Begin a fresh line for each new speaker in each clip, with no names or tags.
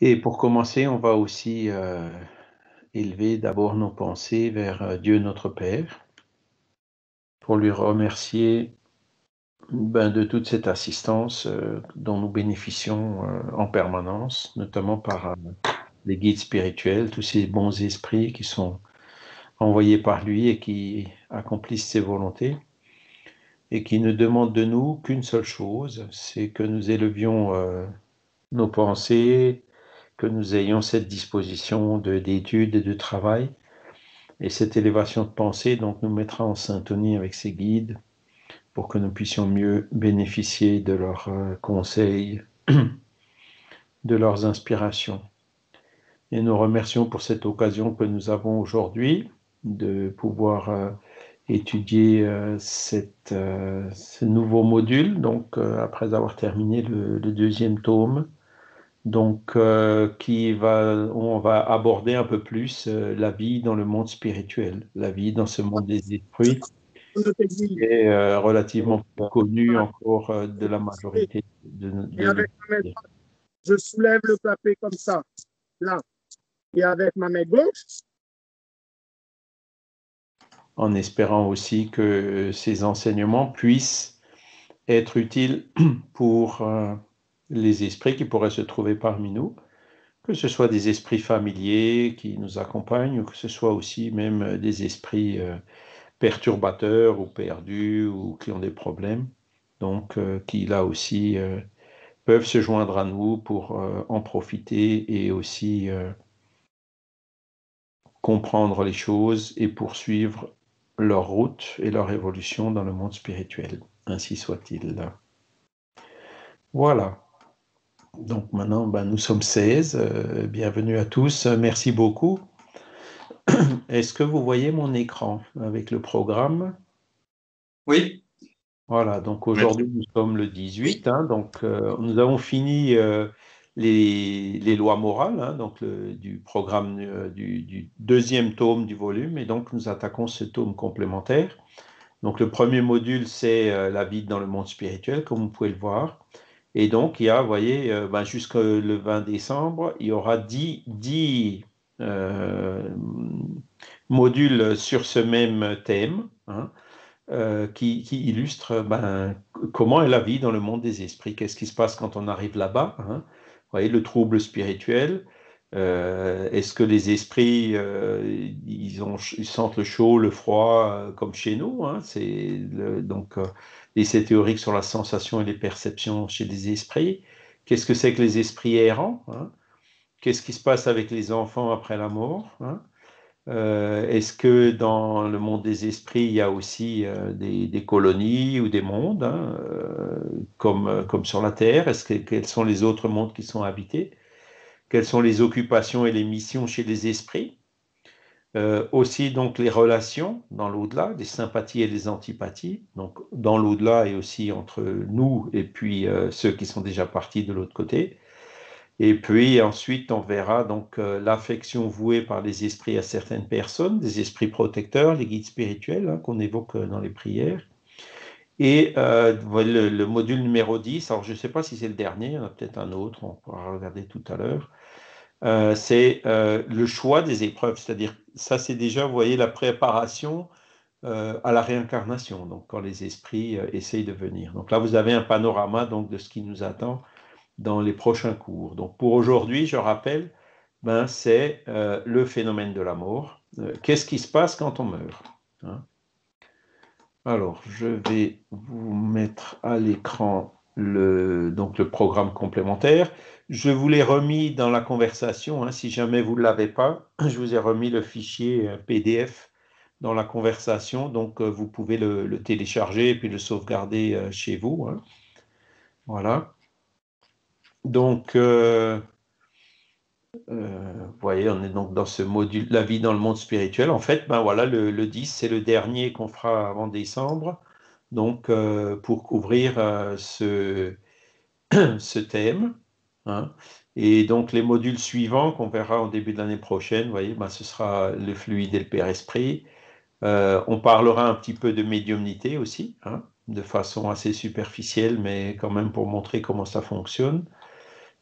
Et pour commencer, on va aussi élever d'abord nos pensées vers Dieu notre Père, pour lui remercier de toute cette assistance dont nous bénéficions en permanence, notamment par les guides spirituels, tous ces bons esprits qui sont envoyés par lui et qui accomplissent ses volontés et qui ne demandent de nous qu'une seule chose, c'est que nous élevions nos pensées, que nous ayons cette disposition d'étude et de travail. Et cette élévation de pensée donc, nous mettra en syntonie avec ces guides pour que nous puissions mieux bénéficier de leurs conseils, de leurs inspirations. Et nous remercions pour cette occasion que nous avons aujourd'hui de pouvoir étudier ce nouveau module, donc après avoir terminé le deuxième tome, donc où on va aborder un peu plus la vie dans le monde spirituel, la vie dans ce monde des esprits, qui est relativement peu connu encore de la majorité
Et
de
avec ma main
l'humanité.
droite, je soulève le clapet comme ça, là. Et avec ma main gauche,
En espérant aussi que ces enseignements puissent être utiles pour les esprits qui pourraient se trouver parmi nous, que ce soit des esprits familiers qui nous accompagnent, ou que ce soit aussi même des esprits perturbateurs ou perdus ou qui ont des problèmes, donc qui là aussi peuvent se joindre à nous pour en profiter et aussi comprendre les choses et poursuivre leur route et leur évolution dans le monde spirituel. Ainsi soit-il. Voilà. Donc maintenant, nous sommes 16. Bienvenue à tous. Merci beaucoup. Est-ce que vous voyez mon écran avec le programme?
Oui.
Voilà, donc aujourd'hui nous sommes le 18, hein, donc nous avons fini les lois morales, hein, donc du programme du deuxième tome du volume, et donc nous attaquons ce tome complémentaire. Donc le premier module, c'est la vie dans le monde spirituel, comme vous pouvez le voir. Et donc il y a, vous voyez, jusqu'au 20 décembre, il y aura 10 modules sur ce même thème, hein, qui illustre comment est la vie dans le monde des esprits. Qu'est-ce qui se passe quand on arrive là-bas, hein? Vous voyez, le trouble spirituel. Est-ce que les esprits, ils sentent le chaud, le froid, comme chez nous, hein? Donc, l'essai théorique sur la sensation et les perceptions chez les esprits. Qu'est-ce que c'est que les esprits errants, hein? Qu'est-ce qui se passe avec les enfants après la mort, hein? Est-ce que dans le monde des esprits, il y a aussi des colonies ou des mondes, hein, comme sur la Terre? Quels sont les autres mondes qui sont habités? Quelles sont les occupations et les missions chez les esprits? Aussi donc les relations dans l'au-delà, les sympathies et les antipathies, donc dans l'au-delà et aussi entre nous et puis ceux qui sont déjà partis de l'autre côté. Et puis ensuite, on verra donc l'affection vouée par les esprits à certaines personnes, des esprits protecteurs, les guides spirituels, hein, qu'on évoque dans les prières. Et le module numéro 10, alors je ne sais pas si c'est le dernier, il y en a peut-être un autre, on pourra regarder tout à l'heure. C'est le choix des épreuves, c'est-à-dire, ça c'est déjà, vous voyez, la préparation à la réincarnation, donc quand les esprits essayent de venir. Donc là, vous avez un panorama donc, de ce qui nous attend dans les prochains cours. Donc pour aujourd'hui, je rappelle, c'est le phénomène de la mort. Qu'est-ce qui se passe quand on meurt, hein? Alors, je vais vous mettre à l'écran donc le programme complémentaire. Je vous l'ai remis dans la conversation, hein, si jamais vous ne l'avez pas. Je vous ai remis le fichier PDF dans la conversation, donc vous pouvez le télécharger et puis le sauvegarder chez vous, hein. Voilà. Donc, vous voyez, on est donc dans ce module, la vie dans le monde spirituel. En fait, voilà, le 10, c'est le dernier qu'on fera avant décembre, donc pour couvrir ce thème, hein. Et donc les modules suivants qu'on verra au début de l'année prochaine, vous voyez, ce sera le fluide et le Père-Esprit. On parlera un petit peu de médiumnité aussi, hein, de façon assez superficielle, mais quand même pour montrer comment ça fonctionne.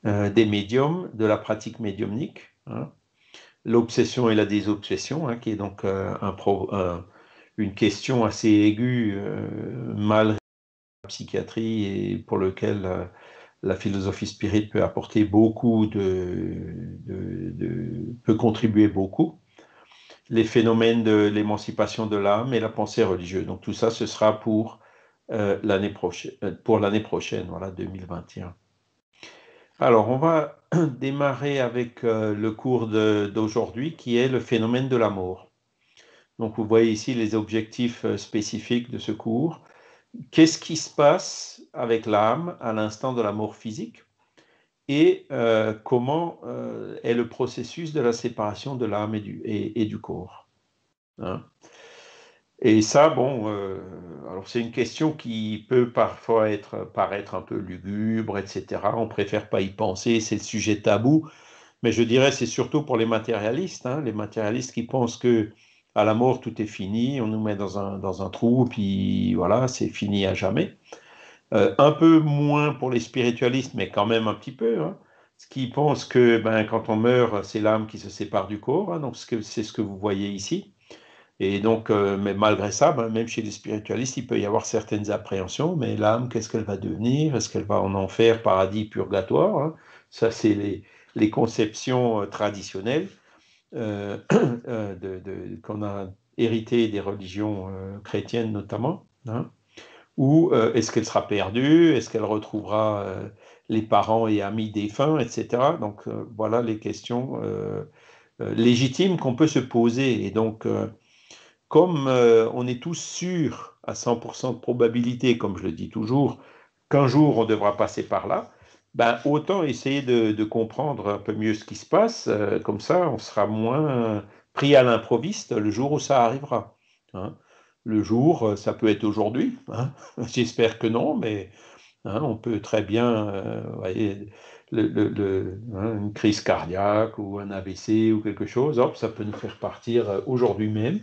des médiums, de la pratique médiumnique, hein. L'obsession et la désobsession, hein, qui est donc une question assez aiguë, mal résolue dans la psychiatrie et pour lequel la philosophie spirit peut apporter beaucoup peut contribuer beaucoup. Les phénomènes de l'émancipation de l'âme et la pensée religieuse. Donc tout ça, ce sera pour l'année prochaine, voilà, 2021. Alors, on va démarrer avec le cours d'aujourd'hui, qui est le phénomène de la mort. Donc, vous voyez ici les objectifs spécifiques de ce cours. Qu'est-ce qui se passe avec l'âme à l'instant de la mort physique et comment est le processus de la séparation de l'âme et du corps, hein. Et ça, bon, alors c'est une question qui peut parfois paraître un peu lugubre, etc. On préfère pas y penser, c'est le sujet tabou. Mais je dirais c'est surtout pour les matérialistes, hein, les matérialistes qui pensent que à la mort tout est fini, on nous met dans un trou, puis voilà, c'est fini à jamais. Un peu moins pour les spiritualistes, mais quand même un petit peu, hein, qui pensent que ben, quand on meurt, c'est l'âme qui se sépare du corps, hein, donc c'est ce que vous voyez ici. Et donc, mais malgré ça, ben, même chez les spiritualistes, il peut y avoir certaines appréhensions, mais l'âme, qu'est-ce qu'elle va devenir? Est-ce qu'elle va en enfer, paradis, purgatoire, hein? Ça, c'est les conceptions traditionnelles qu'on a héritées des religions chrétiennes notamment, hein. Ou est-ce qu'elle sera perdue? Est-ce qu'elle retrouvera les parents et amis défunts, etc. Donc, voilà les questions légitimes qu'on peut se poser. Et donc, comme on est tous sûrs à 100% de probabilité, comme je le dis toujours, qu'un jour on devra passer par là, ben, autant essayer de comprendre un peu mieux ce qui se passe, comme ça on sera moins pris à l'improviste le jour où ça arrivera, hein. Le jour, ça peut être aujourd'hui, hein. J'espère que non, mais hein, on peut très bien, voyez, hein, une crise cardiaque ou un AVC ou quelque chose, hop, ça peut nous faire partir aujourd'hui même,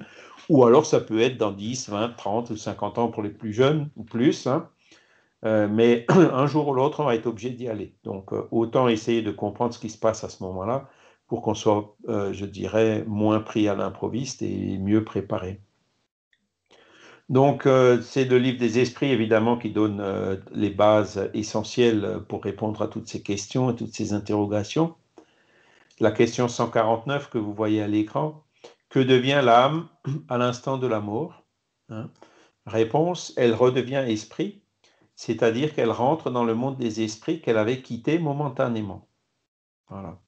ou alors ça peut être dans 10, 20, 30 ou 50 ans pour les plus jeunes ou plus, hein. Mais un jour ou l'autre, on va être obligé d'y aller. Donc, autant essayer de comprendre ce qui se passe à ce moment-là pour qu'on soit, je dirais, moins pris à l'improviste et mieux préparé. Donc, c'est le livre des esprits, évidemment, qui donne les bases essentielles pour répondre à toutes ces questions, à toutes ces interrogations. La question 149 que vous voyez à l'écran, que devient l'âme à l'instant de la mort, hein? Réponse, elle redevient esprit, c'est-à-dire qu'elle rentre dans le monde des esprits qu'elle avait quitté momentanément. Voilà.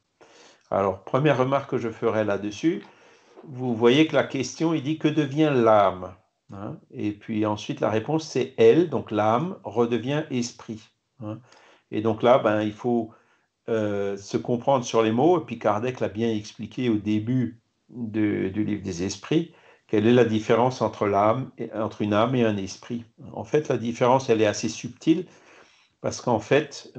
Alors, première remarque que je ferai là-dessus, vous voyez que la question, il dit que devient l'âme, hein? Et puis ensuite, la réponse, c'est elle, donc l'âme redevient esprit, hein? Et donc là, ben, il faut se comprendre sur les mots, et puis Kardec l'a bien expliqué au début du livre des esprits, quelle est la différence entre entre une âme et un esprit. En fait, la différence, elle est assez subtile, parce qu'en fait,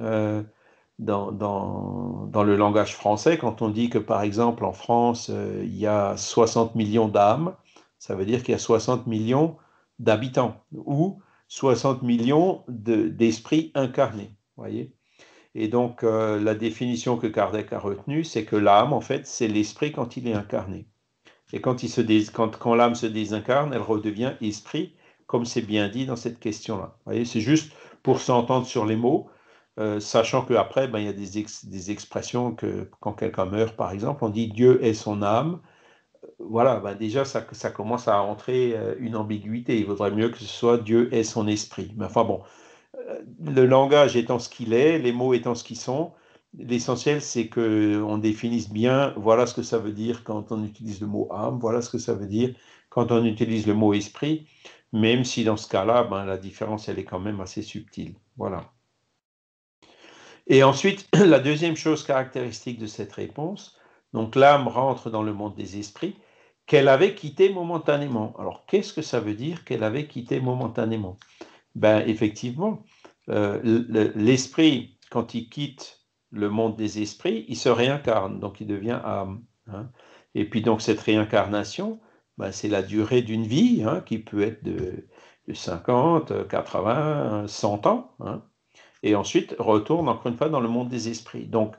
dans le langage français, quand on dit que, par exemple, en France, il y a 60 millions d'âmes, ça veut dire qu'il y a 60 millions d'habitants, ou 60 millions d'esprits incarnés, voyez. Et donc, la définition que Kardec a retenue, c'est que l'âme, en fait, c'est l'esprit quand il est incarné. Et quand l'âme se désincarne, elle redevient esprit, comme c'est bien dit dans cette question-là. Vous voyez, c'est juste pour s'entendre sur les mots, sachant qu'après, ben, il y a des expressions que quand quelqu'un meurt, par exemple, on dit Dieu est son âme. Voilà, ben déjà, ça commence à entrer une ambiguïté. Il vaudrait mieux que ce soit Dieu est son esprit. Mais enfin bon, le langage étant ce qu'il est, les mots étant ce qu'ils sont, l'essentiel c'est qu'on définisse bien, voilà ce que ça veut dire quand on utilise le mot âme, voilà ce que ça veut dire quand on utilise le mot esprit, même si dans ce cas-là, ben, la différence elle est quand même assez subtile. Voilà. Et ensuite, la deuxième chose caractéristique de cette réponse, donc l'âme rentre dans le monde des esprits, qu'elle avait quitté momentanément. Alors, qu'est-ce que ça veut dire qu'elle avait quitté momentanément? Ben, effectivement, l'esprit, quand il quitte le monde des esprits, il se réincarne, donc il devient âme, hein. Et puis donc cette réincarnation, ben, c'est la durée d'une vie, hein, qui peut être de 50, 80, 100 ans, hein. et ensuite retourne encore une fois dans le monde des esprits. Donc,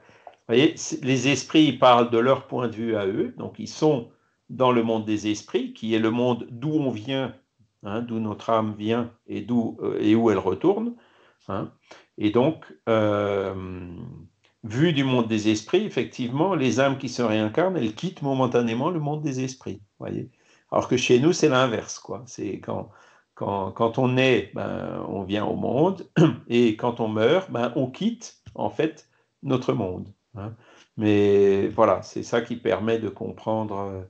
vous voyez, les esprits ils parlent de leur point de vue à eux, donc ils sont dans le monde des esprits, qui est le monde d'où on vient, hein, d'où notre âme vient et où elle retourne. Hein. Et donc, vu du monde des esprits, effectivement, les âmes qui se réincarnent, elles quittent momentanément le monde des esprits. Voyez. Alors que chez nous, c'est l'inverse, quoi. C'est quand on est, ben, on vient au monde, et quand on meurt, ben, on quitte, en fait, notre monde. Hein. Mais voilà, c'est ça qui permet de comprendre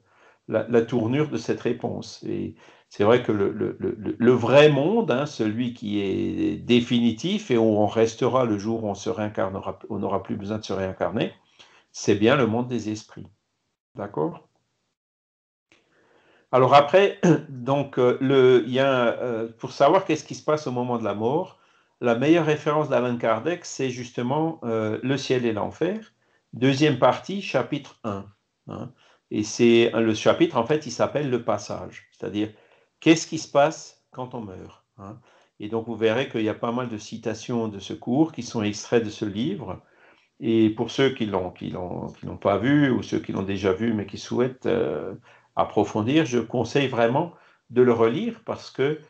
la tournure de cette réponse. Et c'est vrai que le vrai monde, hein, celui qui est définitif et où on restera le jour où on se réincarnera, on n'aura plus besoin de se réincarner, c'est bien le monde des esprits. D'accord? Alors après, donc, pour savoir qu'est-ce qui se passe au moment de la mort, la meilleure référence d'Alan Kardec, c'est justement Le ciel et l'enfer, deuxième partie, chapitre 1. Hein. Et c'est le chapitre, en fait, il s'appelle Le passage, c'est-à-dire qu'est-ce qui se passe quand on meurt. Hein. Et donc vous verrez qu'il y a pas mal de citations de ce cours qui sont extraits de ce livre. Et pour ceux qui l'ont pas vu ou ceux qui l'ont déjà vu mais qui souhaitent approfondir, je conseille vraiment de le relire parce que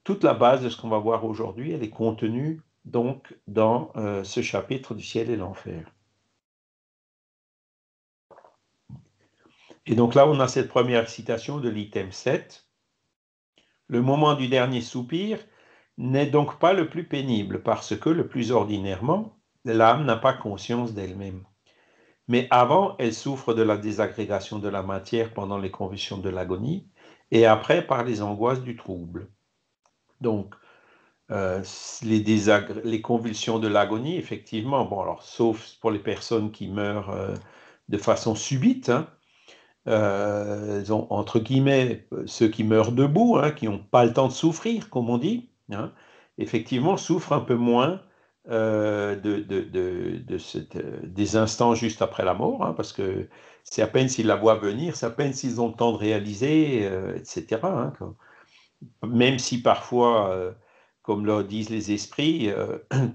toute la base de ce qu'on va voir aujourd'hui, elle est contenue donc dans ce chapitre du ciel et l'enfer. Et donc là, on a cette première citation de l'item 7. Le moment du dernier soupir n'est donc pas le plus pénible parce que, le plus ordinairement, l'âme n'a pas conscience d'elle-même. Mais avant, elle souffre de la désagrégation de la matière pendant les convulsions de l'agonie, et après par les angoisses du trouble. Donc, les convulsions de l'agonie, effectivement, bon, alors, sauf pour les personnes qui meurent de façon subite, hein, entre guillemets, ceux qui meurent debout, hein, qui n'ont pas le temps de souffrir, comme on dit, hein, effectivement, souffrent un peu moins des instants juste après la mort, hein, parce que c'est à peine s'ils la voient venir, c'est à peine s'ils ont le temps de réaliser, etc. Hein, même si parfois, comme le disent les esprits,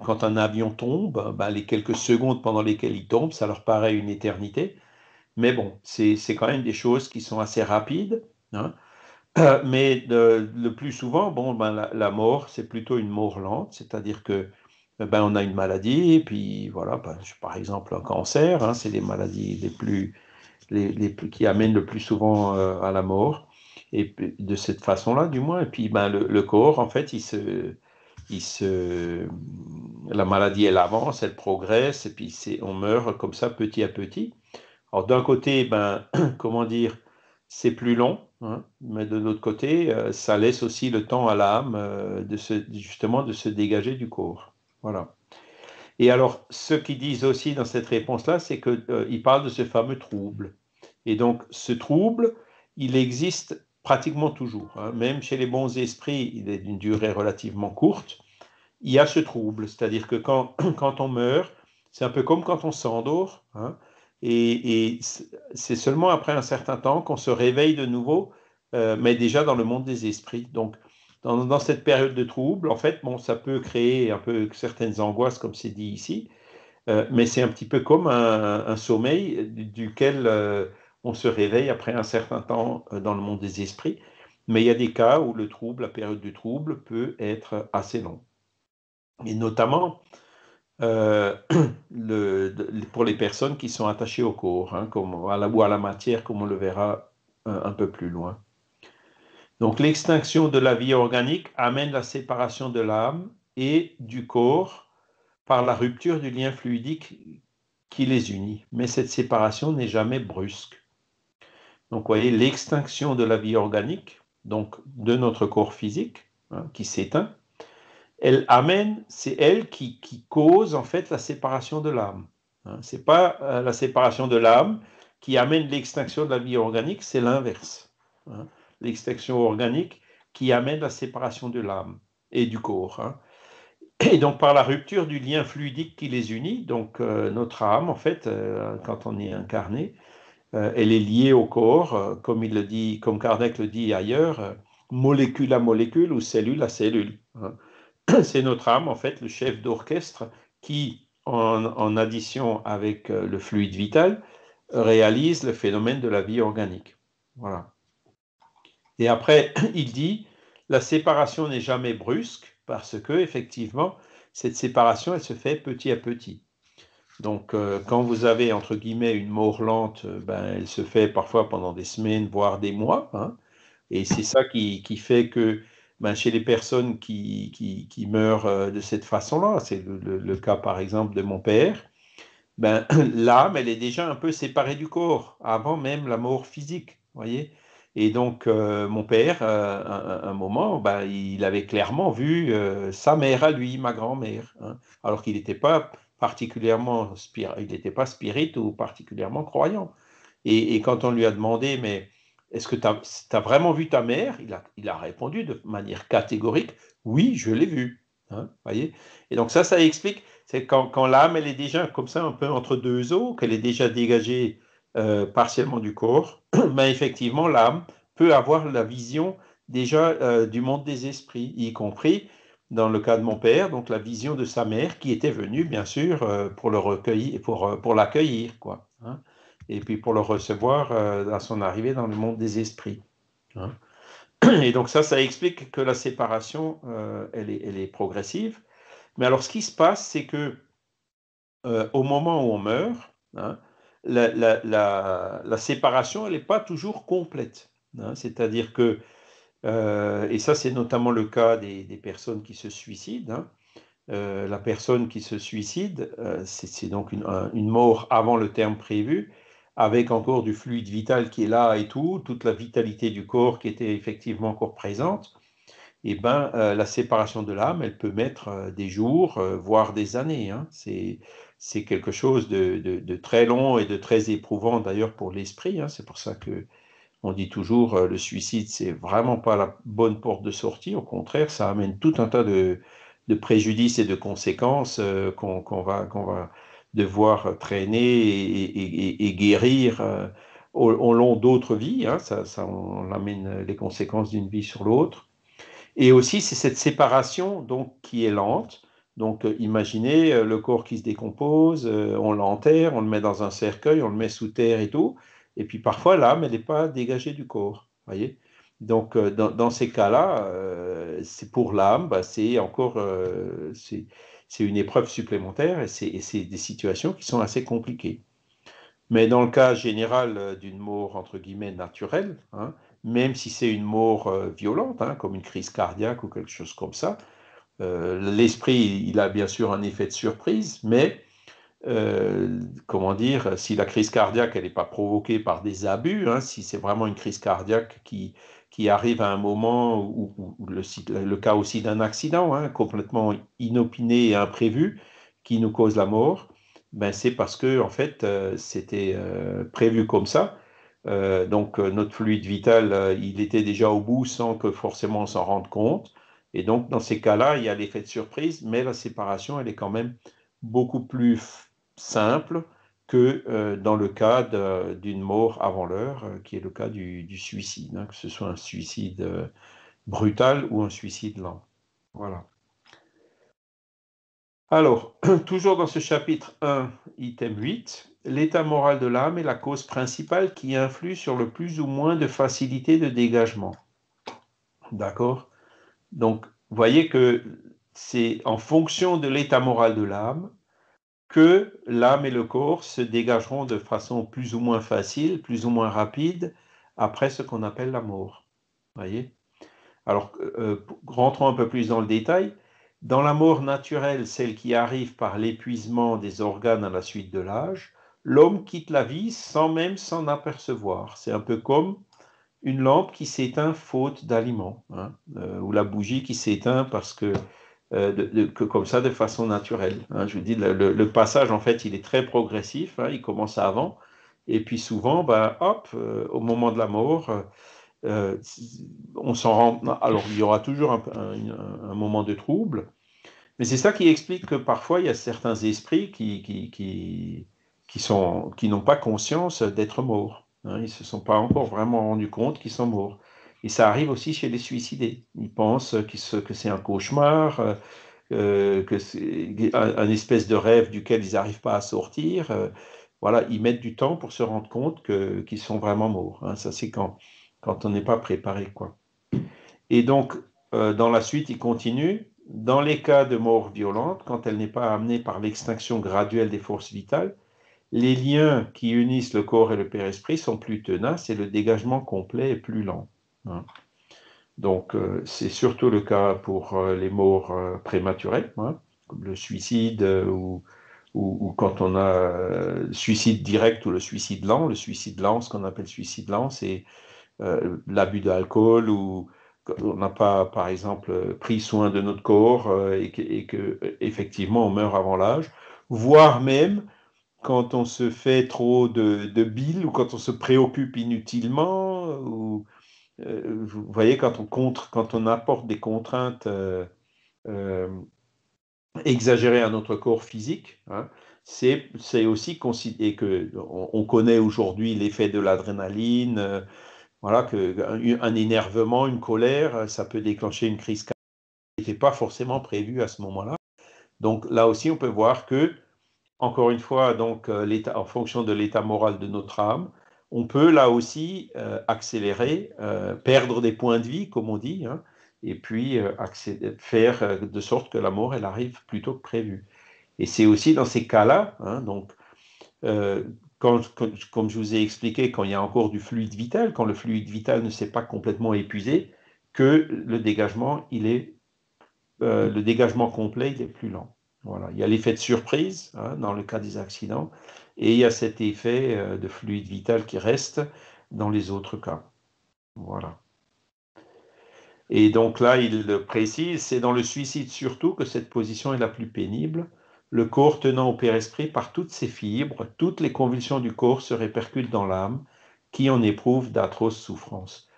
quand un avion tombe, ben, les quelques secondes pendant lesquelles il tombe, ça leur paraît une éternité. Mais bon, c'est quand même des choses qui sont assez rapides. Hein. Mais le plus souvent, bon, ben, la mort, c'est plutôt une mort lente, c'est-à-dire que ben, on a une maladie, et puis voilà, ben, par exemple un cancer, hein, c'est les maladies qui amènent le plus souvent à la mort, et de cette façon-là, du moins. Et puis ben, le corps, en fait, la maladie, elle avance, elle progresse, et puis on meurt comme ça petit à petit. Alors d'un côté, ben, comment dire, c'est plus long, hein, mais de l'autre côté, ça laisse aussi le temps à l'âme justement de se dégager du corps. Voilà. Et alors, ce qu'ils disent aussi dans cette réponse-là, c'est qu'ils parlent de ce fameux trouble. Et donc, ce trouble, il existe pratiquement toujours. Hein. Même chez les bons esprits, il est d'une durée relativement courte. Il y a ce trouble, c'est-à-dire que quand on meurt, c'est un peu comme quand on s'endort, hein, et c'est seulement après un certain temps qu'on se réveille de nouveau, mais déjà dans le monde des esprits. Donc, dans cette période de trouble, en fait, bon, ça peut créer un peu certaines angoisses, comme c'est dit ici, mais c'est un petit peu comme un sommeil duquel on se réveille après un certain temps dans le monde des esprits. Mais il y a des cas où le trouble, la période du trouble, peut être assez long. Et notamment euh, pour les personnes qui sont attachées au corps, hein, ou à la matière, comme on le verra un peu plus loin. Donc l'extinction de la vie organique amène la séparation de l'âme et du corps par la rupture du lien fluidique qui les unit. Mais cette séparation n'est jamais brusque. Donc vous voyez, l'extinction de la vie organique, donc de notre corps physique, hein, qui s'éteint, c'est elle qui cause en fait la séparation de l'âme. Hein. Ce n'est pas la séparation de l'âme qui amène l'extinction de la vie organique, c'est l'inverse. Hein. L'extinction organique qui amène la séparation de l'âme et du corps. Hein. Et donc par la rupture du lien fluidique qui les unit, donc notre âme en fait, quand on est incarné, elle est liée au corps, comme il le dit, comme Kardec le dit ailleurs, molécule à molécule ou cellule à cellule. Hein. c'est notre âme, en fait, le chef d'orchestre, qui, en addition avec le fluide vital, réalise le phénomène de la vie organique. Voilà. Et après, il dit, la séparation n'est jamais brusque, parce que, effectivement, cette séparation, elle se fait petit à petit. Donc, quand vous avez, entre guillemets, une mort lente, ben, elle se fait parfois pendant des semaines, voire des mois, hein. Et c'est ça qui fait que ben, chez les personnes qui meurent de cette façon-là, c'est le cas par exemple de mon père, ben, l'âme, elle est déjà un peu séparée du corps, avant même la mort physique, voyez. Et donc, mon père, un moment, ben, il avait clairement vu sa mère à lui, ma grand-mère, hein, alors qu'il n'était pas particulièrement il n'était pas spirit ou particulièrement croyant. Et quand on lui a demandé, mais est-ce que tu as vraiment vu ta mère? Il a répondu de manière catégorique, oui, je l'ai vue. Hein, voyez. Et donc ça explique, c'est quand l'âme, elle est déjà comme ça, un peu entre deux eaux, qu'elle est déjà dégagée partiellement du corps, ben effectivement, l'âme peut avoir la vision déjà du monde des esprits, y compris dans le cas de mon père, donc la vision de sa mère qui était venue, bien sûr, pour le recueillir, pour l'accueillir, quoi. Hein, et puis pour le recevoir à son arrivée dans le monde des esprits. Hein. Et donc ça explique que la séparation, elle est progressive. Mais alors ce qui se passe, c'est que au moment où on meurt, hein, la séparation, elle n'est pas toujours complète. Hein. C'est-à-dire que, et ça c'est notamment le cas des personnes qui se suicident, hein. La personne qui se suicide, c'est donc une mort avant le terme prévu, avec encore du fluide vital qui est là et tout, toute la vitalité du corps qui était effectivement encore présente. Et ben, la séparation de l'âme, elle peut mettre des jours, voire des années. Hein. C'est quelque chose de très long et de très éprouvant d'ailleurs pour l'esprit. Hein. C'est pour ça que on dit toujours le suicide, c'est vraiment pas la bonne porte de sortie. Au contraire, ça amène tout un tas de préjudices et de conséquences qu'on va devoir traîner et guérir au long d'autres vies. Hein. On amène les conséquences d'une vie sur l'autre. Et aussi, c'est cette séparation donc, qui est lente. Donc, imaginez le corps qui se décompose, on l'enterre, on le met dans un cercueil, on le met sous terre et tout. Et puis parfois, l'âme, elle n'est pas dégagée du corps. Voyez. Donc, dans ces cas-là, c'est pour l'âme, bah, c'est encore c'est une épreuve supplémentaire et c'est des situations qui sont assez compliquées. Mais dans le cas général d'une mort, entre guillemets, naturelle, hein, même si c'est une mort violente, hein, comme une crise cardiaque ou quelque chose comme ça, l'esprit, il a bien sûr un effet de surprise, mais comment dire, si la crise cardiaque, elle n'est pas provoquée par des abus, hein, si c'est vraiment une crise cardiaque qui arrive à un moment où le cas aussi d'un accident, hein, complètement inopiné et imprévu, qui nous cause la mort, ben c'est parce que en fait c'était prévu comme ça. Donc notre fluide vital, il était déjà au bout sans que forcément on s'en rende compte. Et donc dans ces cas-là, il y a l'effet de surprise, mais la séparation, elle est quand même beaucoup plus simple que dans le cas d'une mort avant l'heure, qui est le cas du suicide, hein, que ce soit un suicide brutal ou un suicide lent. Voilà. Alors, toujours dans ce chapitre 1, item 8, l'état moral de l'âme est la cause principale qui influe sur le plus ou moins de facilité de dégagement. D'accord? Donc, vous voyez que c'est en fonction de l'état moral de l'âme que l'âme et le corps se dégageront de façon plus ou moins facile, plus ou moins rapide, après ce qu'on appelle la mort. Voyez? Alors, rentrons un peu plus dans le détail. Dans la mort naturelle, celle qui arrive par l'épuisement des organes à la suite de l'âge, l'homme quitte la vie sans même s'en apercevoir. C'est un peu comme une lampe qui s'éteint faute d'aliments, hein, ou la bougie qui s'éteint parce que comme ça de façon naturelle. Hein. Je vous dis, le passage, en fait, il est très progressif, hein, il commence avant, et puis souvent, ben, hop, au moment de la mort, on s'en rend... Alors, il y aura toujours un moment de trouble, mais c'est ça qui explique que parfois, il y a certains esprits qui n'ont pas conscience d'être morts. Hein, ils ne se sont pas encore vraiment rendus compte qu'ils sont morts. Et ça arrive aussi chez les suicidés. Ils pensent que c'est un cauchemar, que c'est un espèce de rêve duquel ils n'arrivent pas à sortir. Voilà, ils mettent du temps pour se rendre compte qu'ils sont vraiment morts. Hein. Ça, c'est quand on n'est pas préparé, quoi. Et donc, dans la suite, il continue. Dans les cas de mort violente, quand elle n'est pas amenée par l'extinction graduelle des forces vitales, les liens qui unissent le corps et le père-esprit sont plus tenaces et le dégagement complet est plus lent. Hein. Donc, c'est surtout le cas pour les morts prématurées, hein, comme le suicide ou quand on a suicide direct ou le suicide lent. Le suicide lent, ce qu'on appelle suicide lent, c'est l'abus d'alcool ou on n'a pas, par exemple, pris soin de notre corps et que, effectivement, on meurt avant l'âge, voire même quand on se fait trop de bile ou quand on se préoccupe inutilement ou vous voyez, quand on apporte des contraintes euh, exagérées à notre corps physique, hein, c'est aussi considéré que on connaît aujourd'hui l'effet de l'adrénaline, voilà, un énervement, une colère, ça peut déclencher une crise cardiaque qui n'était pas forcément prévue à ce moment-là. Donc là aussi, on peut voir que, encore une fois, donc, en fonction de l'état moral de notre âme, on peut là aussi accélérer, perdre des points de vie, comme on dit, hein, et puis faire de sorte que la mort, elle arrive plus tôt que prévu. Et c'est aussi dans ces cas-là, hein, donc, euh, comme je vous ai expliqué, quand il y a encore du fluide vital, quand le fluide vital ne s'est pas complètement épuisé, que le dégagement complet, il est plus lent. Voilà. Il y a l'effet de surprise, hein, dans le cas des accidents, et il y a cet effet de fluide vital qui reste dans les autres cas. Voilà. Et donc là, il le précise, c'est dans le suicide surtout que cette position est la plus pénible. Le corps tenant au père-esprit par toutes ses fibres, toutes les convulsions du corps se répercutent dans l'âme, qui en éprouve d'atroces souffrances.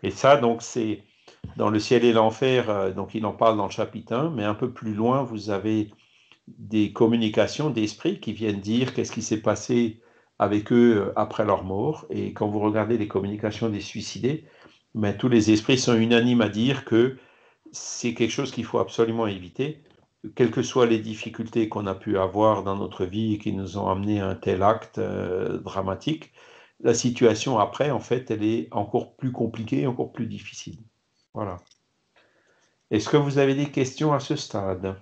Et ça, donc, c'est dans le ciel et l'enfer, donc il en parle dans le chapitre 1, mais un peu plus loin, vous avez des communications d'esprit qui viennent dire qu'est-ce qui s'est passé avec eux après leur mort. Et quand vous regardez les communications des suicidés, ben, tous les esprits sont unanimes à dire que c'est quelque chose qu'il faut absolument éviter, quelles que soient les difficultés qu'on a pu avoir dans notre vie et qui nous ont amené à un tel acte dramatique. La situation après, en fait, elle est encore plus compliquée, encore plus difficile. Voilà. Est-ce que vous avez des questions à ce stade?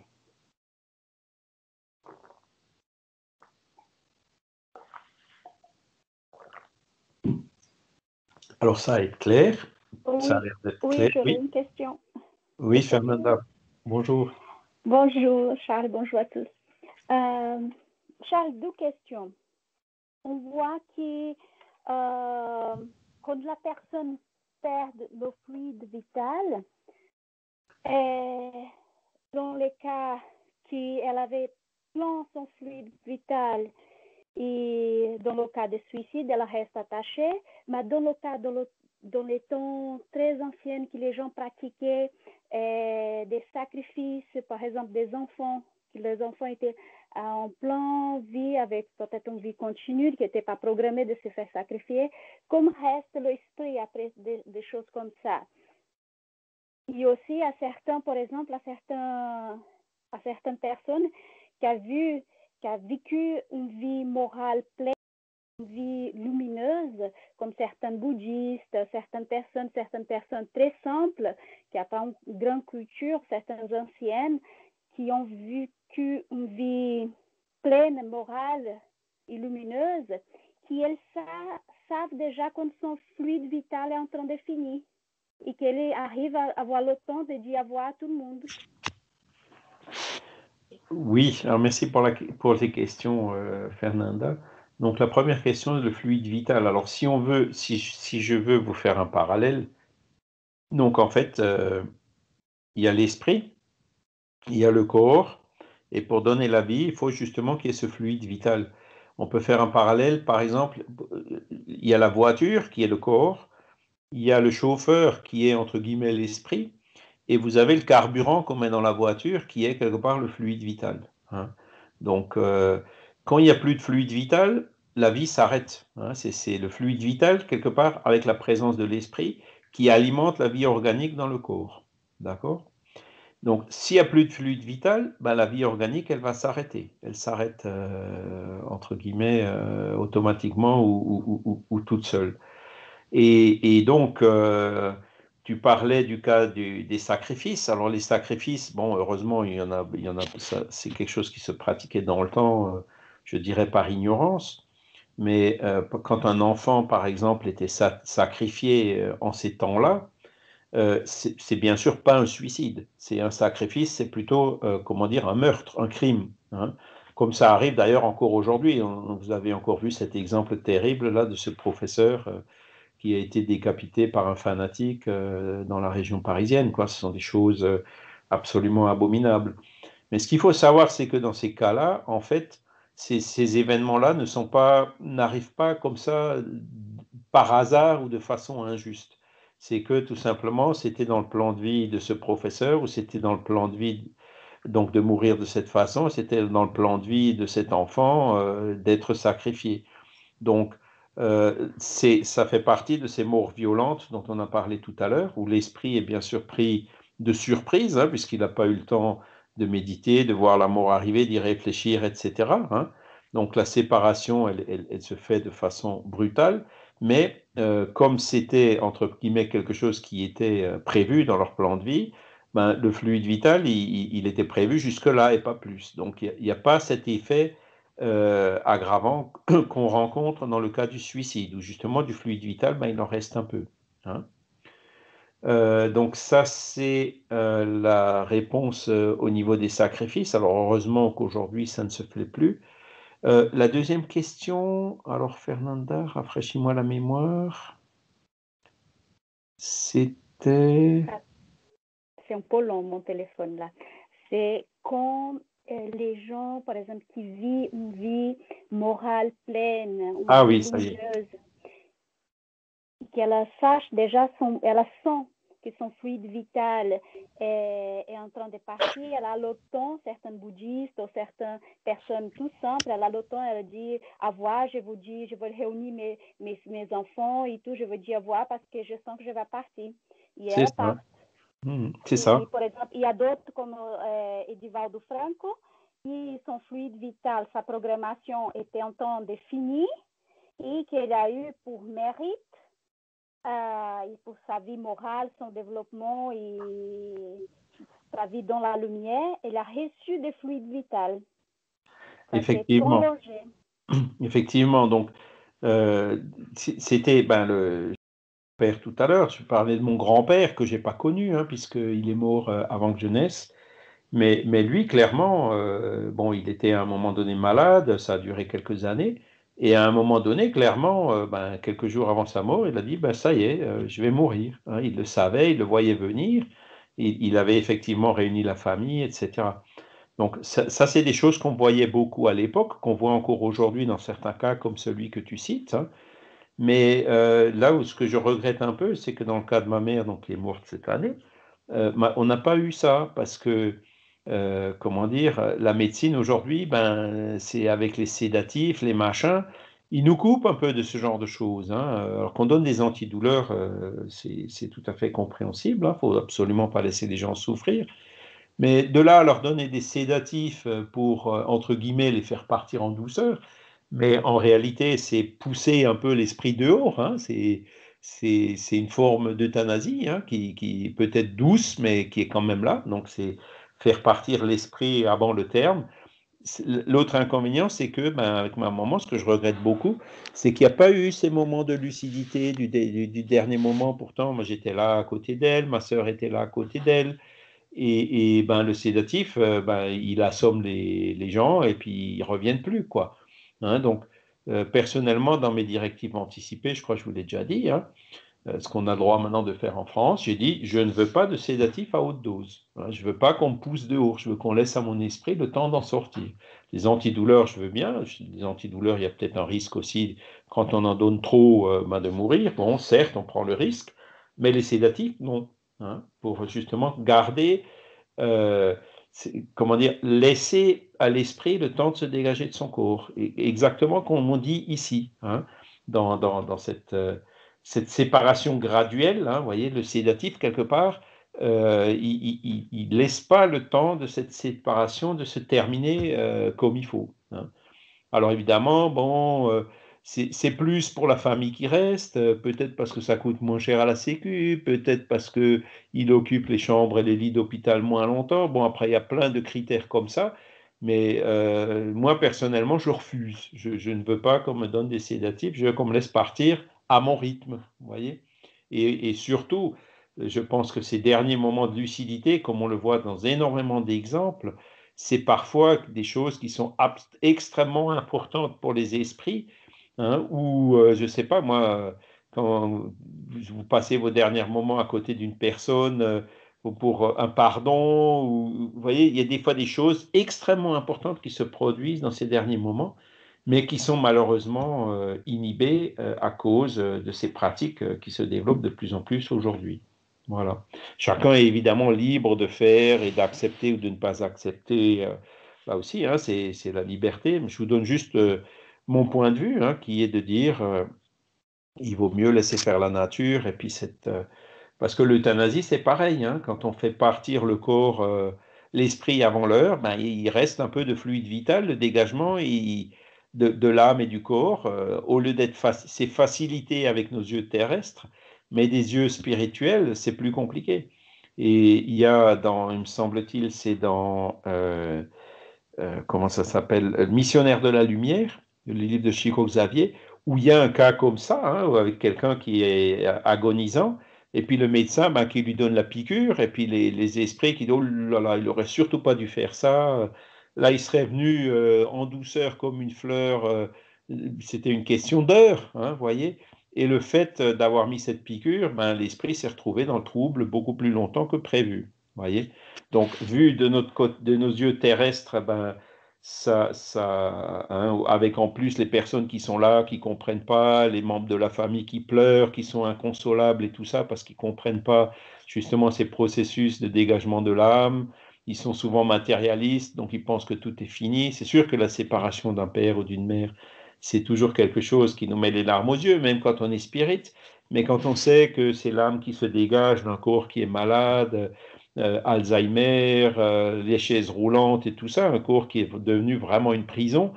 Alors, ça est clair. Ça a
Oui,
l'air d'être
oui,
clair.
j'aurais
Oui,
une question.
oui, Fernanda. Bonjour.
Bonjour, Charles, bonjour à tous. Charles, deux questions. On voit que quand la personne perd le fluide vital, dans les cas qu'elle avait plein son fluide vital et dans le cas de suicide, elle reste attachée, mais dans le cas dans les temps très anciens que les gens pratiquaient des sacrifices, par exemple des enfants, que les enfants étaient en pleine vie avec peut-être une vie continue, qui n'était pas programmée de se faire sacrifier, comme reste l'esprit après des choses comme ça. Et aussi à certains, par exemple, à certaines personnes qui a vécu une vie morale pleine, une vie lumineuse, comme certains bouddhistes, certaines personnes très simples, qui n'ont pas une grande culture, certaines anciennes, qui ont vécu une vie pleine, morale et lumineuse, qui elles savent déjà quand son fluide vital est en train de finir et qu'elle arrive à avoir le temps de dire au revoir à tout le monde.
Oui, alors merci pour les questions, Fernanda. Donc, la première question est le fluide vital. Alors, si je veux vous faire un parallèle, donc en fait, il y a l'esprit, il y a le corps, et pour donner la vie, il faut justement qu'il y ait ce fluide vital. On peut faire un parallèle, par exemple, il y a la voiture qui est le corps, il y a le chauffeur qui est entre guillemets l'esprit, et vous avez le carburant qu'on met dans la voiture qui est quelque part le fluide vital. Hein. Donc, quand il n'y a plus de fluide vital, la vie s'arrête. Hein. C'est le fluide vital, quelque part, avec la présence de l'esprit, qui alimente la vie organique dans le corps. D'accord? Donc, s'il n'y a plus de fluide vital, ben, la vie organique, elle va s'arrêter. Elle s'arrête, entre guillemets, automatiquement ou toute seule. Et donc, tu parlais du cas des sacrifices. Alors, les sacrifices, bon, heureusement, c'est quelque chose qui se pratiquait dans le temps, je dirais par ignorance. Mais quand un enfant, par exemple, était sacrifié en ces temps-là, c'est bien sûr pas un suicide. C'est un sacrifice, c'est plutôt, comment dire, un meurtre, un crime, hein. Comme ça arrive d'ailleurs encore aujourd'hui. Vous avez encore vu cet exemple terrible là de ce professeur qui a été décapité par un fanatique dans la région parisienne, quoi. Ce sont des choses absolument abominables. Mais ce qu'il faut savoir, c'est que dans ces cas-là, en fait, ces événements-là n'arrivent pas comme ça par hasard ou de façon injuste. C'est que tout simplement, c'était dans le plan de vie de ce professeur ou c'était dans le plan de vie donc de mourir de cette façon, c'était dans le plan de vie de cet enfant d'être sacrifié. Donc, ça fait partie de ces morts violentes dont on a parlé tout à l'heure, où l'esprit est bien sûr pris de surprise, hein, puisqu'il n'a pas eu le temps de méditer, de voir la mort arriver, d'y réfléchir, etc., hein. Donc la séparation, elle se fait de façon brutale, mais comme c'était, entre guillemets, quelque chose qui était prévu dans leur plan de vie, ben, le fluide vital, il était prévu jusque-là et pas plus. Donc il n'y a pas cet effet aggravant qu'on rencontre dans le cas du suicide, où justement du fluide vital, ben, il en reste un peu, hein. Donc ça, c'est la réponse au niveau des sacrifices. Alors heureusement qu'aujourd'hui, ça ne se fait plus. La deuxième question, alors Fernanda, rafraîchis-moi la mémoire. C'était...
C'est un peu long mon téléphone là. C'est quand les gens, par exemple, qui vivent une vie morale pleine, une
Ah
vie
oui, ça y est.
lumineuse, qu'elle sache déjà, elle sent que son fluide vital est en train de partir. Elle a le temps, certains bouddhistes ou certaines personnes tout simples, elle a le temps, elle dit à voir, je vous dis, je vais réunir mes enfants et tout, je veux dire à voir parce que je sens que je vais partir. Et
C'est
elle
ça.
part.
C'est
E,
ça.
por exemplo, il y a d'autres comme Edivaldo Franco, qui son fluide vital, sa programmation était en temps de finir et qu'il a eu pour mérite, et pour sa vie morale, son développement et sa vie dans la lumière, il a reçu des fluides vitaux. Ça s'est
Effectivement.
prolongé.
Effectivement. Donc, c'était ben, le père tout à l'heure. Je parlais de mon grand-père que j'ai pas connu, hein, puisqu'il est mort avant que je naisse. Mais lui, clairement, bon, il était à un moment donné malade, ça a duré quelques années, et à un moment donné, clairement, ben, quelques jours avant sa mort, il a dit, ben, ça y est, je vais mourir, hein. Il le savait, il le voyait venir, il avait effectivement réuni la famille, etc. Donc ça c'est des choses qu'on voyait beaucoup à l'époque, qu'on voit encore aujourd'hui dans certains cas comme celui que tu cites, hein. Mais là où ce que je regrette un peu, c'est que dans le cas de ma mère, donc qui est morte cette année, on n'a pas eu ça parce que, comment dire, la médecine aujourd'hui, ben, c'est avec les sédatifs, les machins, ils nous coupent un peu de ce genre de choses, hein. Alors qu'on donne des antidouleurs, c'est tout à fait compréhensible, hein. Faut absolument pas laisser les gens souffrir. Mais de là à leur donner des sédatifs pour, entre guillemets, les faire partir en douceur, mais en réalité, c'est pousser un peu l'esprit dehors, hein. C'est une forme d'euthanasie, hein, qui peut être douce, mais qui est quand même là. Donc, c'est faire partir l'esprit avant le terme. L'autre inconvénient, c'est que, ben, avec ma maman, ce que je regrette beaucoup, c'est qu'il n'y a pas eu ces moments de lucidité du dernier moment. Pourtant, moi, j'étais là à côté d'elle, ma sœur était là à côté d'elle. Et ben, le sédatif, ben, il assomme les gens et puis ils ne reviennent plus, quoi. Hein, donc, personnellement, dans mes directives anticipées, je crois que je vous l'ai déjà dit, hein, ce qu'on a le droit maintenant de faire en France, j'ai dit, je ne veux pas de sédatif à haute dose, hein. Je ne veux pas qu'on me pousse dehors, je veux qu'on laisse à mon esprit le temps d'en sortir. Les antidouleurs, je veux bien. Les antidouleurs, il y a peut-être un risque aussi, quand on en donne trop, ben, de mourir. Bon, certes, on prend le risque, mais les sédatifs, non, hein, pour justement garder, euh, comment dire, laisser à l'esprit le temps de se dégager de son corps. Exactement comme on dit ici, hein, dans cette séparation graduelle, hein, vous voyez, le sédatif, quelque part, il laisse pas le temps de cette séparation de se terminer comme il faut, hein. Alors évidemment, bon, c'est plus pour la famille qui reste, peut-être parce que ça coûte moins cher à la Sécu, peut-être parce que il occupe les chambres et les lits d'hôpital moins longtemps. Bon, après, il y a plein de critères comme ça, mais moi, personnellement, je refuse. Je ne veux pas qu'on me donne des sédatifs, je veux qu'on me laisse partir à mon rythme, vous voyez? Et surtout, je pense que ces derniers moments de lucidité, comme on le voit dans énormément d'exemples, c'est parfois des choses qui sont extrêmement importantes pour les esprits, hein, ou je ne sais pas moi, quand vous passez vos derniers moments à côté d'une personne pour un pardon, ou, vous voyez, il y a des fois des choses extrêmement importantes qui se produisent dans ces derniers moments, mais qui sont malheureusement inhibées à cause de ces pratiques qui se développent de plus en plus aujourd'hui. Voilà. Chacun est évidemment libre de faire et d'accepter ou de ne pas accepter. Là aussi, hein, c'est la liberté. Mais je vous donne juste mon point de vue, hein, qui est de dire il vaut mieux laisser faire la nature. Et puis parce que l'euthanasie, c'est pareil, hein, quand on fait partir le corps, l'esprit avant l'heure, ben, il reste un peu de fluide vital, le dégagement de l'âme et du corps. Au lieu d'être c'est facilité avec nos yeux terrestres, mais des yeux spirituels, c'est plus compliqué. Et il y a il me semble-t-il, c'est dans, comment ça s'appelle, Missionnaire de la Lumière, le livre de Chico Xavier, où il y a un cas comme ça, hein, avec quelqu'un qui est agonisant, et puis le médecin ben, qui lui donne la piqûre, et puis les esprits qui disent, oh là là, il n'aurait surtout pas dû faire ça. Là, il serait venu en douceur comme une fleur. C'était une question d'heure, hein, voyez. Et le fait d'avoir mis cette piqûre, ben, l'esprit s'est retrouvé dans le trouble beaucoup plus longtemps que prévu, voyez. Donc, vu de notre côté, de nos yeux terrestres, ben, hein, avec en plus les personnes qui sont là, qui comprennent pas, les membres de la famille qui pleurent, qui sont inconsolables et tout ça parce qu'ils comprennent pas justement ces processus de dégagement de l'âme. Ils sont souvent matérialistes, donc ils pensent que tout est fini. C'est sûr que la séparation d'un père ou d'une mère, c'est toujours quelque chose qui nous met les larmes aux yeux, même quand on est spirit. Mais quand on sait que c'est l'âme qui se dégage d'un corps qui est malade, Alzheimer, les chaises roulantes et tout ça, un corps qui est devenu vraiment une prison,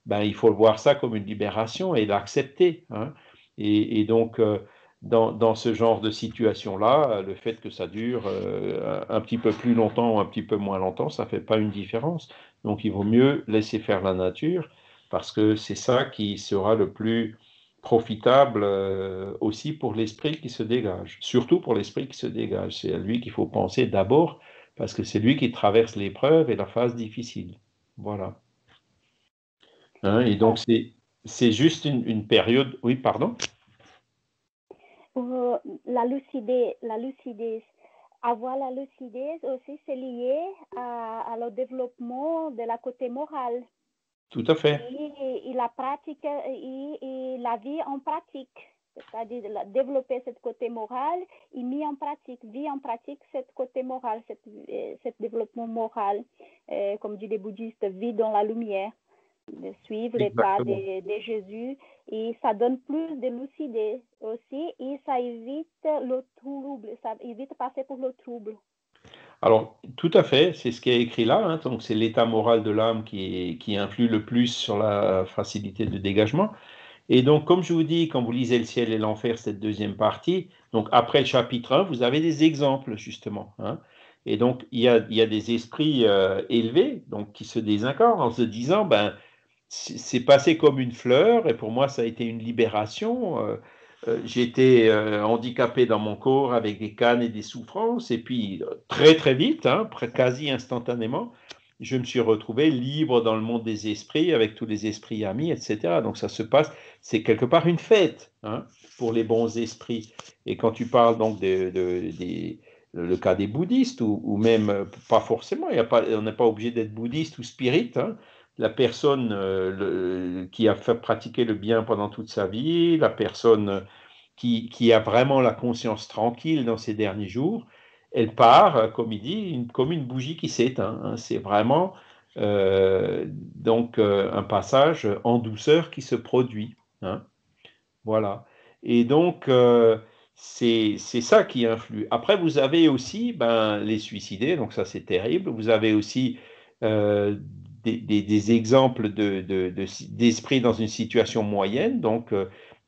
ben, il faut voir ça comme une libération et l'accepter, hein. Et donc, dans ce genre de situation-là, le fait que ça dure un petit peu plus longtemps ou un petit peu moins longtemps, ça ne fait pas une différence. Donc, il vaut mieux laisser faire la nature parce que c'est ça qui sera le plus profitable aussi pour l'esprit qui se dégage, surtout pour l'esprit qui se dégage. C'est à lui qu'il faut penser d'abord, parce que c'est lui qui traverse l'épreuve et la phase difficile. Voilà. Hein, et donc, c'est juste une période. Oui, pardon?
La lucidez. Avoir la lucidez aussi, c'est lié à le développement de la côté morale.
Tout à fait.
Et la pratique et la vie en pratique, c'est-à-dire développer ce côté moral et mis en pratique, vie en pratique ce côté moral, ce développement moral, comme disent les bouddhistes, vie dans la lumière, de suivre les pas de Jésus, et ça donne plus de lucidité aussi, et ça évite le trouble, ça évite de passer pour le trouble.
Alors, tout à fait, c'est ce qui est écrit là, hein, donc c'est l'état moral de l'âme qui influe le plus sur la facilité de dégagement. Et donc, comme je vous dis, quand vous lisez Le ciel et l'enfer, cette deuxième partie, donc après le chapitre 1, vous avez des exemples, justement, hein. Et donc, il y a des esprits élevés donc, qui se désincarnent en se disant, ben, c'est passé comme une fleur, et pour moi, ça a été une libération. J'étais handicapé dans mon corps avec des cannes et des souffrances, et puis très très vite, hein, quasi instantanément, je me suis retrouvé libre dans le monde des esprits, avec tous les esprits amis, etc. Donc ça se passe, c'est quelque part une fête, hein, pour les bons esprits. Et quand tu parles donc le cas des bouddhistes, ou même pas forcément, on n'est pas obligé d'être bouddhiste ou spirit, hein. La personne qui a fait pratiquer le bien pendant toute sa vie, la personne qui a vraiment la conscience tranquille dans ces derniers jours, elle part, comme il dit, comme une bougie qui s'éteint, hein. C'est vraiment donc un passage en douceur qui se produit, hein. Voilà. Et donc, c'est ça qui influe. Après, vous avez aussi les suicidés, donc ça c'est terrible. Vous avez aussi euh, des exemples d'esprits dans une situation moyenne, donc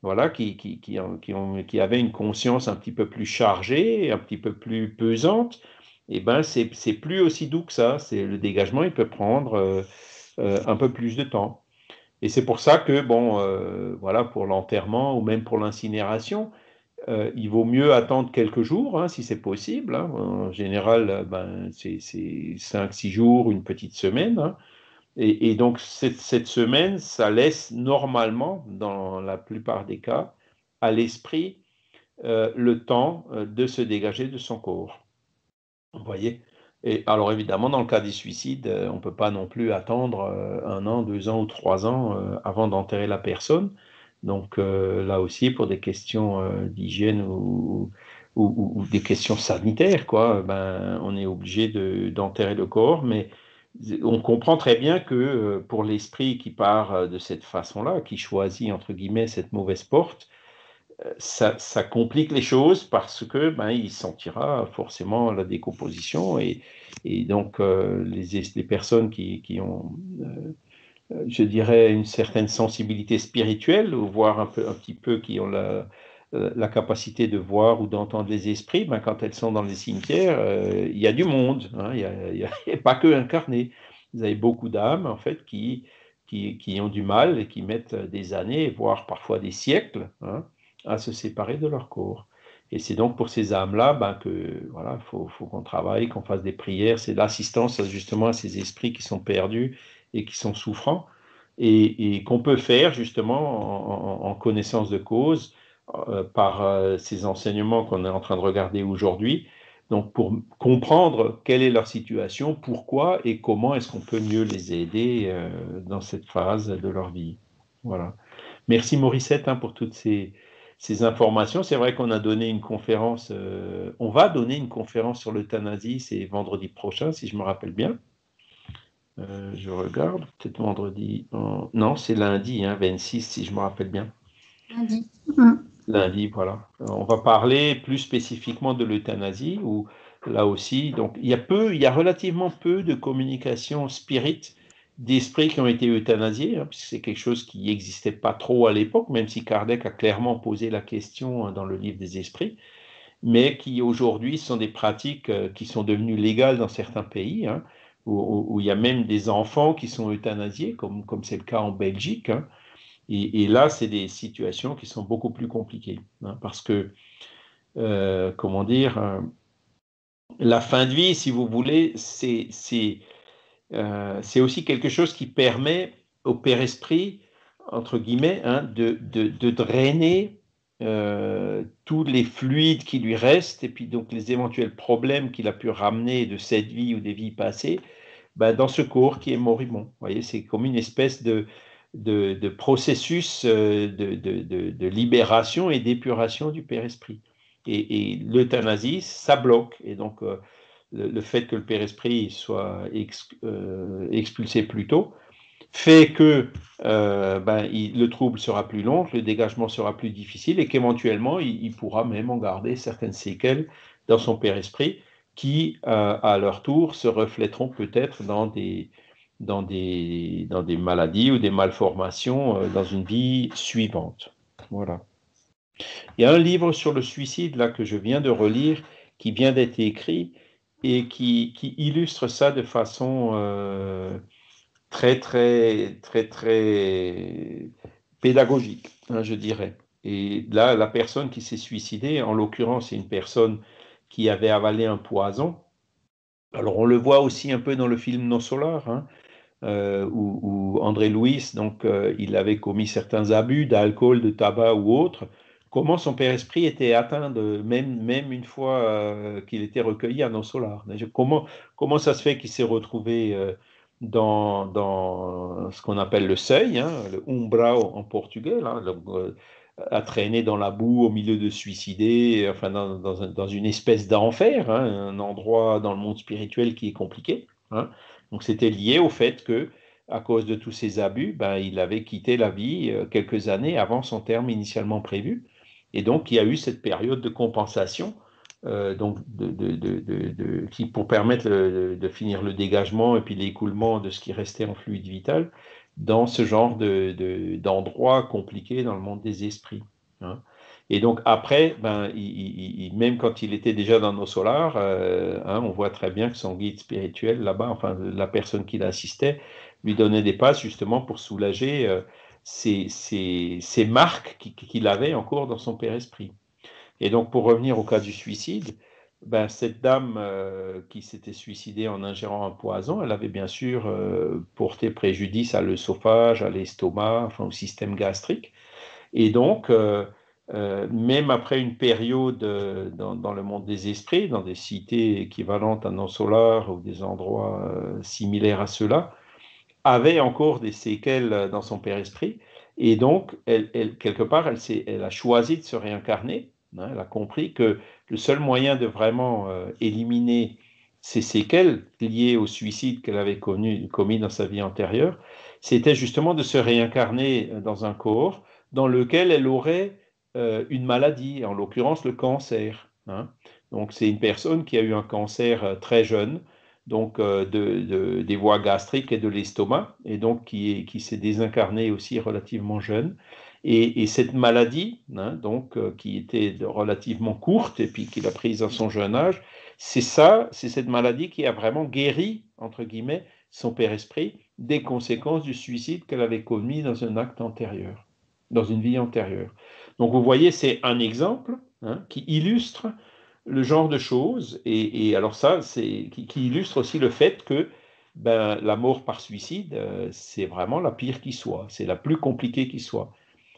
voilà, qui avaient une conscience un petit peu plus chargée, un petit peu plus pesante. Et ben c'est plus aussi doux que ça. Le dégagement, il peut prendre un peu plus de temps. Et c'est pour ça que, bon, voilà, pour l'enterrement ou même pour l'incinération, il vaut mieux attendre quelques jours, hein, si c'est possible, hein. En général, c'est 5-6 jours, une petite semaine, hein. Et donc, cette semaine, ça laisse normalement, dans la plupart des cas, à l'esprit le temps de se dégager de son corps. Vous voyez? Et alors évidemment, dans le cas des suicides, on ne peut pas non plus attendre 1 an, 2 ans ou 3 ans avant d'enterrer la personne. Donc là aussi, pour des questions d'hygiène ou des questions sanitaires, quoi, on est obligé d'enterrer le corps. Mais on comprend très bien que pour l'esprit qui part de cette façon-là, qui choisit, entre guillemets, cette mauvaise porte, ça complique les choses parce que il sentira forcément la décomposition et donc les personnes qui ont, je dirais, une certaine sensibilité spirituelle, ou voire un petit peu qui ont la capacité de voir ou d'entendre les esprits, quand elles sont dans les cimetières, il y a du monde, hein, il y a pas que incarné. Vous avez beaucoup d'âmes en fait qui ont du mal et qui mettent des années, voire parfois des siècles, hein, à se séparer de leur corps. Et c'est donc pour ces âmes-là que voilà, faut qu'on travaille, qu'on fasse des prières. C'est l'assistance justement à ces esprits qui sont perdus et qui sont souffrants, et qu'on peut faire justement en connaissance de cause par ces enseignements qu'on est en train de regarder aujourd'hui. Donc pour comprendre quelle est leur situation, pourquoi et comment est-ce qu'on peut mieux les aider dans cette phase de leur vie. Voilà. Merci Morissette, hein, pour toutes ces informations. C'est vrai qu'on a donné une conférence, on va donner une conférence sur l'euthanasie, c'est vendredi prochain, si je me rappelle bien. Je regarde, peut-être vendredi. Non, c'est lundi, hein, 26, si je me rappelle bien.
Lundi.
Lundi, voilà. On va parler plus spécifiquement de l'euthanasie, où là aussi, donc il y a relativement peu de communication spirit d'esprits qui ont été euthanasiés, hein, puisque c'est quelque chose qui n'existait pas trop à l'époque, même si Kardec a clairement posé la question dans le livre des esprits, mais qui aujourd'hui sont des pratiques qui sont devenues légales dans certains pays, hein, où il y a même des enfants qui sont euthanasiés, comme c'est le cas en Belgique, hein. Et là, c'est des situations qui sont beaucoup plus compliquées, hein, parce que, comment dire, la fin de vie, si vous voulez, c'est aussi quelque chose qui permet au Père Esprit, entre guillemets, hein, de drainer tous les fluides qui lui restent, et puis donc les éventuels problèmes qu'il a pu ramener de cette vie ou des vies passées, dans ce corps qui est moribond. Vous voyez, c'est comme une espèce de processus de libération et d'épuration du Père Esprit. Et l'euthanasie, ça bloque. Et donc, le fait que le Père Esprit soit expulsé plus tôt fait que le trouble sera plus long, le dégagement sera plus difficile et qu'éventuellement, il pourra même en garder certaines séquelles dans son Père Esprit qui, à leur tour, se reflèteront peut-être dans des maladies ou des malformations dans une vie suivante. Voilà. Il y a un livre sur le suicide là que je viens de relire, qui vient d'être écrit et qui illustre ça de façon très, très, très, très pédagogique, hein, je dirais. Et là, la personne qui s'est suicidée, en l'occurrence, c'est une personne qui avait avalé un poison. Alors, on le voit aussi un peu dans le film No Solar, hein, où André Louis, donc, il avait commis certains abus d'alcool, de tabac ou autre. Comment son père esprit était atteint même une fois qu'il était recueilli à No Solar. Comment ça se fait qu'il s'est retrouvé dans ce qu'on appelle le seuil, hein, le umbrau en portugais, là, à traîner dans la boue au milieu de suicider, enfin dans une espèce d'enfer, hein, un endroit dans le monde spirituel qui est compliqué, hein. Donc c'était lié au fait que, à cause de tous ces abus, il avait quitté la vie quelques années avant son terme initialement prévu. Et donc, il y a eu cette période de compensation donc qui, pour permettre de finir le dégagement et puis l'écoulement de ce qui restait en fluide vital dans ce genre d'endroits compliqués dans le monde des esprits. Hein. Et donc après, ben, même quand il était déjà dans nos solars, hein, on voit très bien que son guide spirituel là-bas, enfin la personne qui l'assistait, lui donnait des passes justement pour soulager ces marques qu'il avait encore dans son père-esprit. Et donc, pour revenir au cas du suicide, ben, cette dame qui s'était suicidée en ingérant un poison, elle avait bien sûr porté préjudice à l'œsophage, à l'estomac, enfin au système gastrique. Et donc, même après une période dans le monde des esprits, dans des cités équivalentes à nos solars ou des endroits similaires à ceux-là, avait encore des séquelles dans son père-esprit. Et donc, quelque part, elle a choisi de se réincarner. Hein, elle a compris que le seul moyen de vraiment éliminer ces séquelles liées au suicide qu'elle avait commis dans sa vie antérieure, c'était justement de se réincarner dans un corps dans lequel elle aurait une maladie, en l'occurrence le cancer. Hein. Donc, c'est une personne qui a eu un cancer très jeune, donc des voies gastriques et de l'estomac, et donc qui s'est désincarné aussi relativement jeune. Et cette maladie, hein, donc, qui était relativement courte et puis qu'il a prise à son jeune âge, c'est cette maladie qui a vraiment guéri, entre guillemets, son père-esprit des conséquences du suicide qu'elle avait commis dans un acte antérieur, dans une vie antérieure. Donc vous voyez, c'est un exemple hein, qui illustre le genre de choses, et alors ça, c'est qui illustre aussi le fait que ben, la mort par suicide, c'est vraiment la pire qui soit, c'est la plus compliquée qui soit.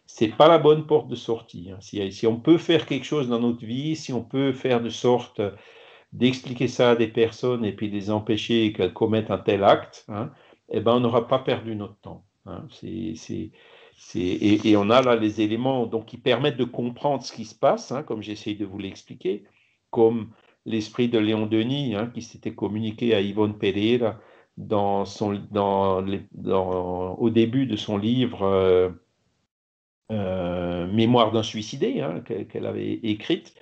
C'est pas la bonne porte de sortie. Hein. Si on peut faire quelque chose dans notre vie, si on peut faire de sorte d'expliquer ça à des personnes et puis les empêcher qu'elles commettent un tel acte, hein, eh ben, on n'aura pas perdu notre temps. Hein. Et on a là les éléments donc, qui permettent de comprendre ce qui se passe, hein, comme j'essaye de vous l'expliquer, comme l'esprit de Léon Denis, hein, qui s'était communiqué à Yvonne Pereira au début de son livre Mémoire d'un suicidé, hein, qu'elle avait écrite,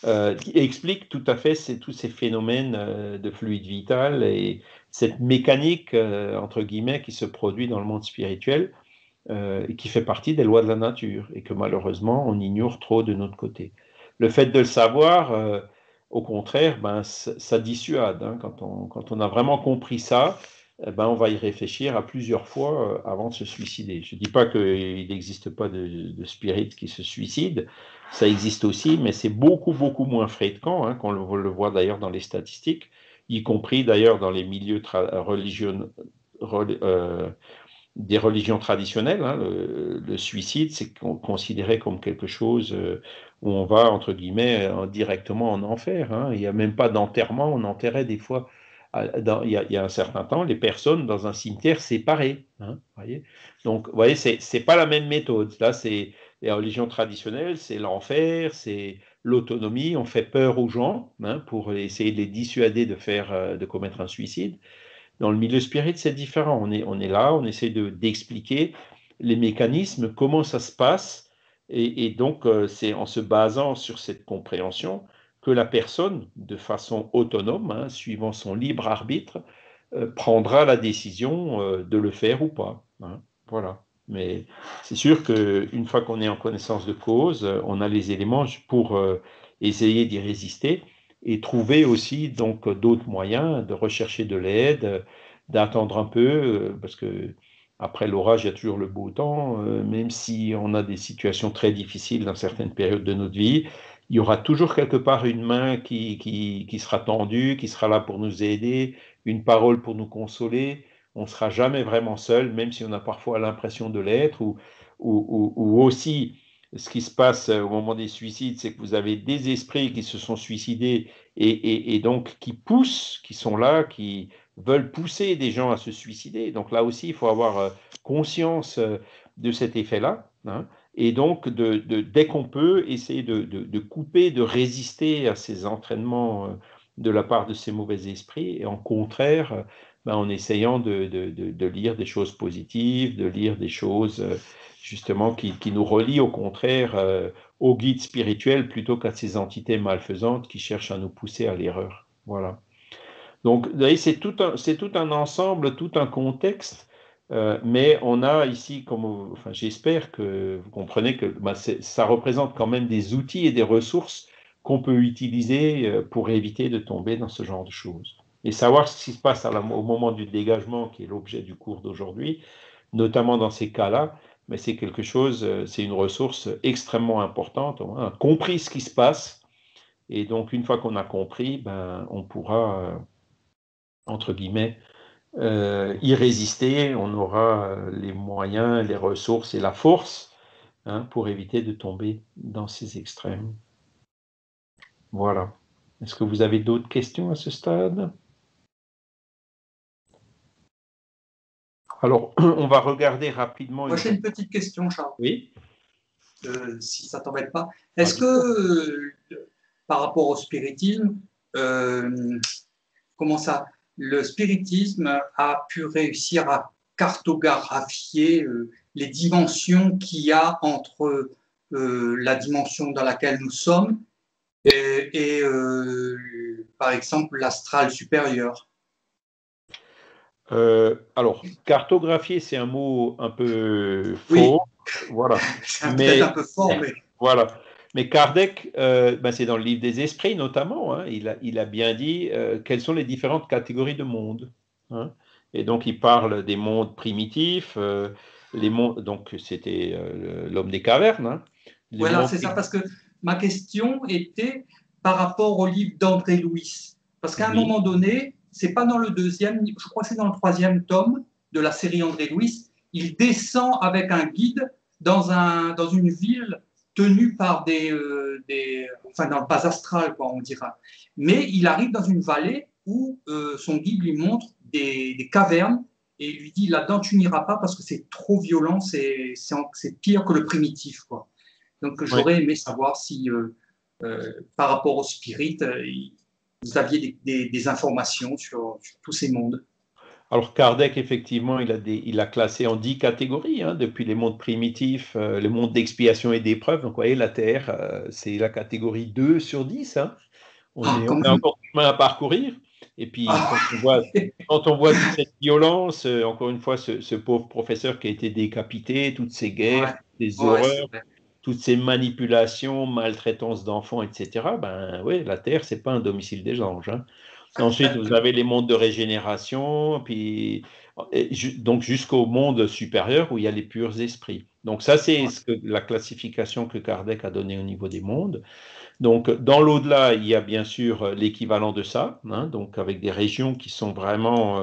qui explique tout à fait tous ces phénomènes de fluide vital et cette mécanique, entre guillemets, qui se produit dans le monde spirituel et qui fait partie des lois de la nature et que malheureusement on ignore trop de notre côté. Le fait de le savoir, au contraire, ben, ça dissuade. Hein, quand on a vraiment compris ça, ben, on va y réfléchir à plusieurs fois avant de se suicider. Je ne dis pas qu'il n'existe pas de spirites qui se suicident, ça existe aussi, mais c'est beaucoup, beaucoup moins fréquent, hein, qu'on le voit d'ailleurs dans les statistiques, y compris d'ailleurs dans les milieux religieux, des religions traditionnelles. Hein, le suicide, c'est considéré comme quelque chose où on va, entre guillemets, directement en enfer. Hein. Il n'y a même pas d'enterrement, on enterrait des fois, il y a un certain temps, les personnes dans un cimetière séparé. Hein, voyez. Donc, vous voyez, c'est pas la même méthode. Là, c'est les religions traditionnelles, c'est l'enfer, c'est l'autonomie, on fait peur aux gens hein, pour essayer de les dissuader de commettre un suicide. Dans le milieu spirit, c'est différent. On est là, on essaie d'expliquer les mécanismes, comment ça se passe, et donc c'est en se basant sur cette compréhension que la personne, de façon autonome, hein, suivant son libre arbitre, prendra la décision de le faire ou pas. Hein. Voilà. Mais c'est sûr qu'une fois qu'on est en connaissance de cause, on a les éléments pour essayer d'y résister et trouver aussi donc d'autres moyens de rechercher de l'aide, d'attendre un peu, parce que après l'orage, il y a toujours le beau temps, même si on a des situations très difficiles dans certaines périodes de notre vie, il y aura toujours quelque part une main qui sera tendue, qui sera là pour nous aider, une parole pour nous consoler. On ne sera jamais vraiment seul, même si on a parfois l'impression de l'être, ou aussi ce qui se passe au moment des suicides, c'est que vous avez des esprits qui se sont suicidés et donc qui poussent, qui sont là, qui veulent pousser des gens à se suicider. Donc là aussi, il faut avoir conscience de cet effet-là. Hein, et donc, dès qu'on peut, essayer de couper, de résister à ces entraînements de la part de ces mauvais esprits, et en contraire, ben, en essayant de lire des choses positives, de lire des choses justement qui nous relient au contraire au guide spirituel plutôt qu'à ces entités malfaisantes qui cherchent à nous pousser à l'erreur. Voilà. Donc, vous voyez, c'est tout un ensemble, tout un contexte, mais on a ici, enfin, j'espère que vous comprenez que ben, ça représente quand même des outils et des ressources qu'on peut utiliser pour éviter de tomber dans ce genre de choses. Et savoir ce qui se passe au moment du dégagement, qui est l'objet du cours d'aujourd'hui, notamment dans ces cas-là, mais c'est quelque chose, c'est une ressource extrêmement importante. On a compris ce qui se passe, et donc une fois qu'on a compris, ben, on pourra, entre guillemets, y résister. On aura les moyens, les ressources et la force pour éviter de tomber dans ces extrêmes. Voilà. Est-ce que vous avez d'autres questions à ce stade? Alors, on va regarder rapidement.
Moi, j'ai une petite question, Charles.
Oui.
Si ça ne t'embête pas. Est-ce que, par rapport au spiritisme, comment ça, le spiritisme a pu réussir à cartographier les dimensions qu'il y a entre la dimension dans laquelle nous sommes et par exemple, l'astral supérieur?
Alors, cartographier, c'est un mot un peu
Oui.
fort. Voilà.
C'est peut-être un peu fort, mais...
Voilà. Mais Kardec, ben c'est dans le livre des esprits notamment, il a bien dit quelles sont les différentes catégories de mondes. Et donc, il parle des mondes primitifs, les mondes, donc c'était l'homme des cavernes.
Voilà, c'est ça, parce que ma question était par rapport au livre d'André Louis. Parce qu'à un moment donné, c'est pas dans le deuxième, je crois que c'est dans le troisième tome de la série André Louis, il descend avec un guide dans une ville tenue par enfin dans le bas astral, quoi, on dira. Mais il arrive dans une vallée où son guide lui montre des cavernes et il lui dit là-dedans tu n'iras pas parce que c'est trop violent, c'est pire que le primitif, quoi. Donc, j'aurais aimé savoir si, par rapport au spirit, vous aviez des informations sur tous ces mondes.
Alors, Kardec, effectivement, il a classé en 10 catégories, depuis les mondes primitifs, les mondes d'expiation et d'épreuve. Donc, vous voyez, la Terre, c'est la catégorie 2 sur 10. On a encore du chemin à parcourir. Et puis, quand on voit toute cette violence, encore une fois, ce pauvre professeur qui a été décapité, toutes ces guerres, ces horreurs, toutes ces manipulations, maltraitances d'enfants, etc., ben oui, la Terre, c'est pas un domicile des anges. Ensuite, vous avez les mondes de régénération, puis donc jusqu'au monde supérieur où il y a les purs esprits. Donc ça, c'est la classification que Kardec a donnée au niveau des mondes. Donc dans l'au-delà, il y a bien sûr l'équivalent de ça, donc avec des régions qui sont vraiment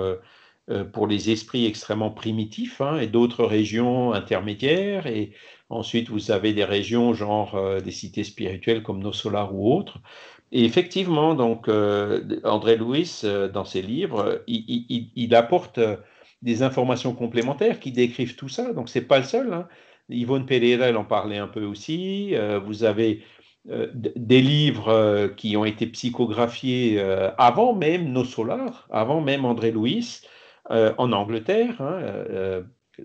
pour les esprits extrêmement primitifs, et d'autres régions intermédiaires, et ensuite vous avez des régions genre des cités spirituelles comme Nos Solars ou autres. Et effectivement, donc André Louis, dans ses livres, il apporte des informations complémentaires qui décrivent tout ça. Donc c'est pas le seul. Yvonne Pereira, elle en parlait un peu aussi. Vous avez des livres qui ont été psychographiés avant même Nos Solars, avant même André Louis, en Angleterre.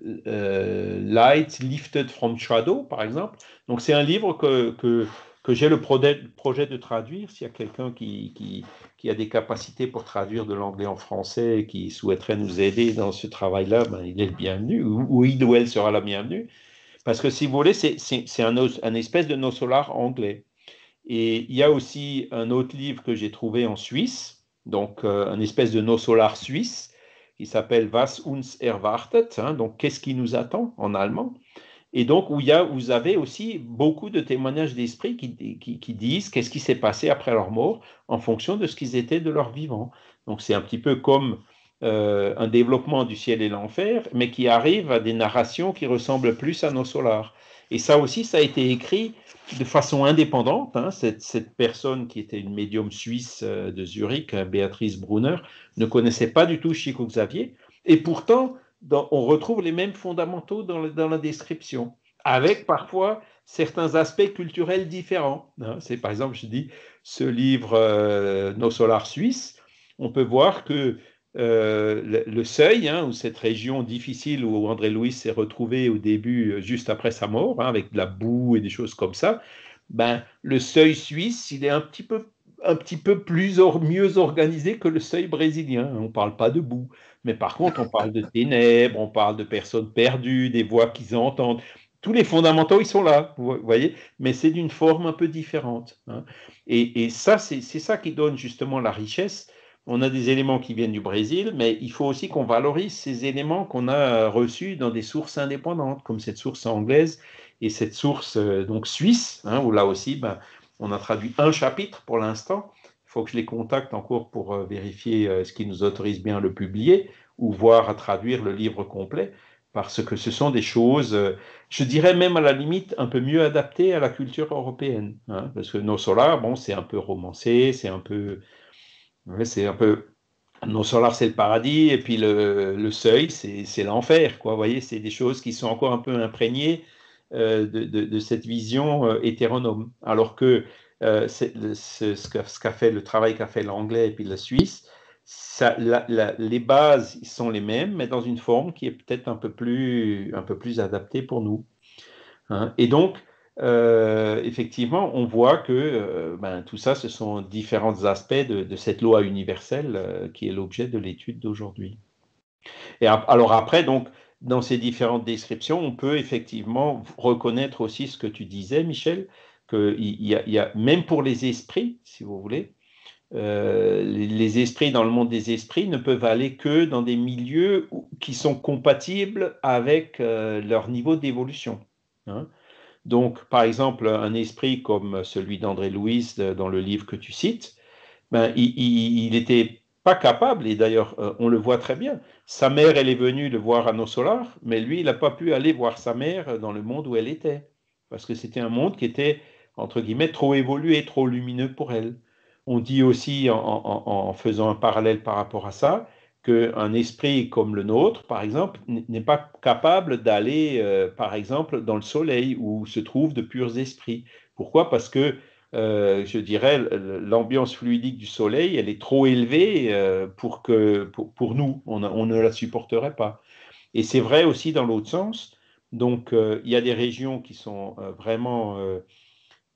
Light Lifted from Shadow, par exemple. Donc c'est un livre que j'ai le projet de traduire. S'il y a quelqu'un qui a des capacités pour traduire de l'anglais en français et qui souhaiterait nous aider dans ce travail-là, ben, il est le bienvenu, ou il ou elle sera la bienvenue. Parce que si vous voulez, c'est un espèce de Nos Solars anglais. Et il y a aussi un autre livre que j'ai trouvé en Suisse, donc un espèce de Nos Solars suisse, qui s'appelle Was uns erwartet, donc qu'est-ce qui nous attend en allemand. Et donc, vous avez aussi beaucoup de témoignages d'esprit qui disent qu'est-ce qui s'est passé après leur mort en fonction de ce qu'ils étaient de leur vivant. Donc, c'est un petit peu comme un développement du ciel et l'enfer, mais qui arrive à des narrations qui ressemblent plus à Nos Solars. Et ça aussi, ça a été écrit de façon indépendante. Cette personne qui était une médium suisse de Zurich, Béatrice Brunner, ne connaissait pas du tout Chico Xavier. Et pourtant, on retrouve les mêmes fondamentaux dans la description, avec parfois certains aspects culturels différents. C'est par exemple, je dis, ce livre Nos Solars suisse, on peut voir que le seuil, hein, ou cette région difficile où André Louis s'est retrouvé au début, juste après sa mort, hein, avec de la boue et des choses comme ça, ben, le seuil suisse, il est un petit peu mieux organisé que le seuil brésilien. On ne parle pas de boue, mais par contre, on parle de ténèbres, on parle de personnes perdues, des voix qu'ils entendent. Tous les fondamentaux, ils sont là, vous voyez, mais c'est d'une forme un peu différente, hein. Et ça, c'est ça qui donne justement la richesse. On a des éléments qui viennent du Brésil, mais il faut aussi qu'on valorise ces éléments qu'on a reçus dans des sources indépendantes, comme cette source anglaise et cette source donc suisse, hein, où là aussi, ben, on a traduit un chapitre pour l'instant. Il faut que je les contacte encore pour vérifier ce qui nous autorise bien à le publier, ou voir à traduire le livre complet, parce que ce sont des choses, je dirais même à la limite, un peu mieux adaptées à la culture européenne, hein, parce que Nos Solars, bon, c'est un peu romancé, c'est un peu Nos Solars, c'est le paradis, et puis le seuil, c'est l'enfer, quoi. Vous voyez, c'est des choses qui sont encore un peu imprégnées de cette vision hétéronome. Alors que ce qu'a fait le travail qu'a fait l'anglais et puis la Suisse, les bases sont les mêmes, mais dans une forme qui est peut-être un peu plus adaptée pour nous, hein. Et donc, effectivement, on voit que ben, tout ça, ce sont différents aspects de cette loi universelle qui est l'objet de l'étude d'aujourd'hui. Et alors après, donc, dans ces différentes descriptions, on peut effectivement reconnaître aussi ce que tu disais, Michel, qu'il y a, même pour les esprits, si vous voulez, les esprits dans le monde des esprits ne peuvent aller que dans des milieux qui sont compatibles avec leur niveau d'évolution, hein. Donc, par exemple, un esprit comme celui d'André Louis dans le livre que tu cites, ben, il n'était pas capable, et d'ailleurs, on le voit très bien. Sa mère, elle est venue le voir à Nos Solars, mais lui, il n'a pas pu aller voir sa mère dans le monde où elle était, parce que c'était un monde qui était, entre guillemets, trop évolué, trop lumineux pour elle. On dit aussi, en faisant un parallèle par rapport à ça, qu'un esprit comme le nôtre, par exemple, n'est pas capable d'aller, par exemple, dans le soleil où se trouvent de purs esprits. Pourquoi? Parce que je dirais, l'ambiance fluidique du soleil, elle est trop élevée pour nous. On ne la supporterait pas. Et c'est vrai aussi dans l'autre sens. Donc, il y a des régions qui sont vraiment,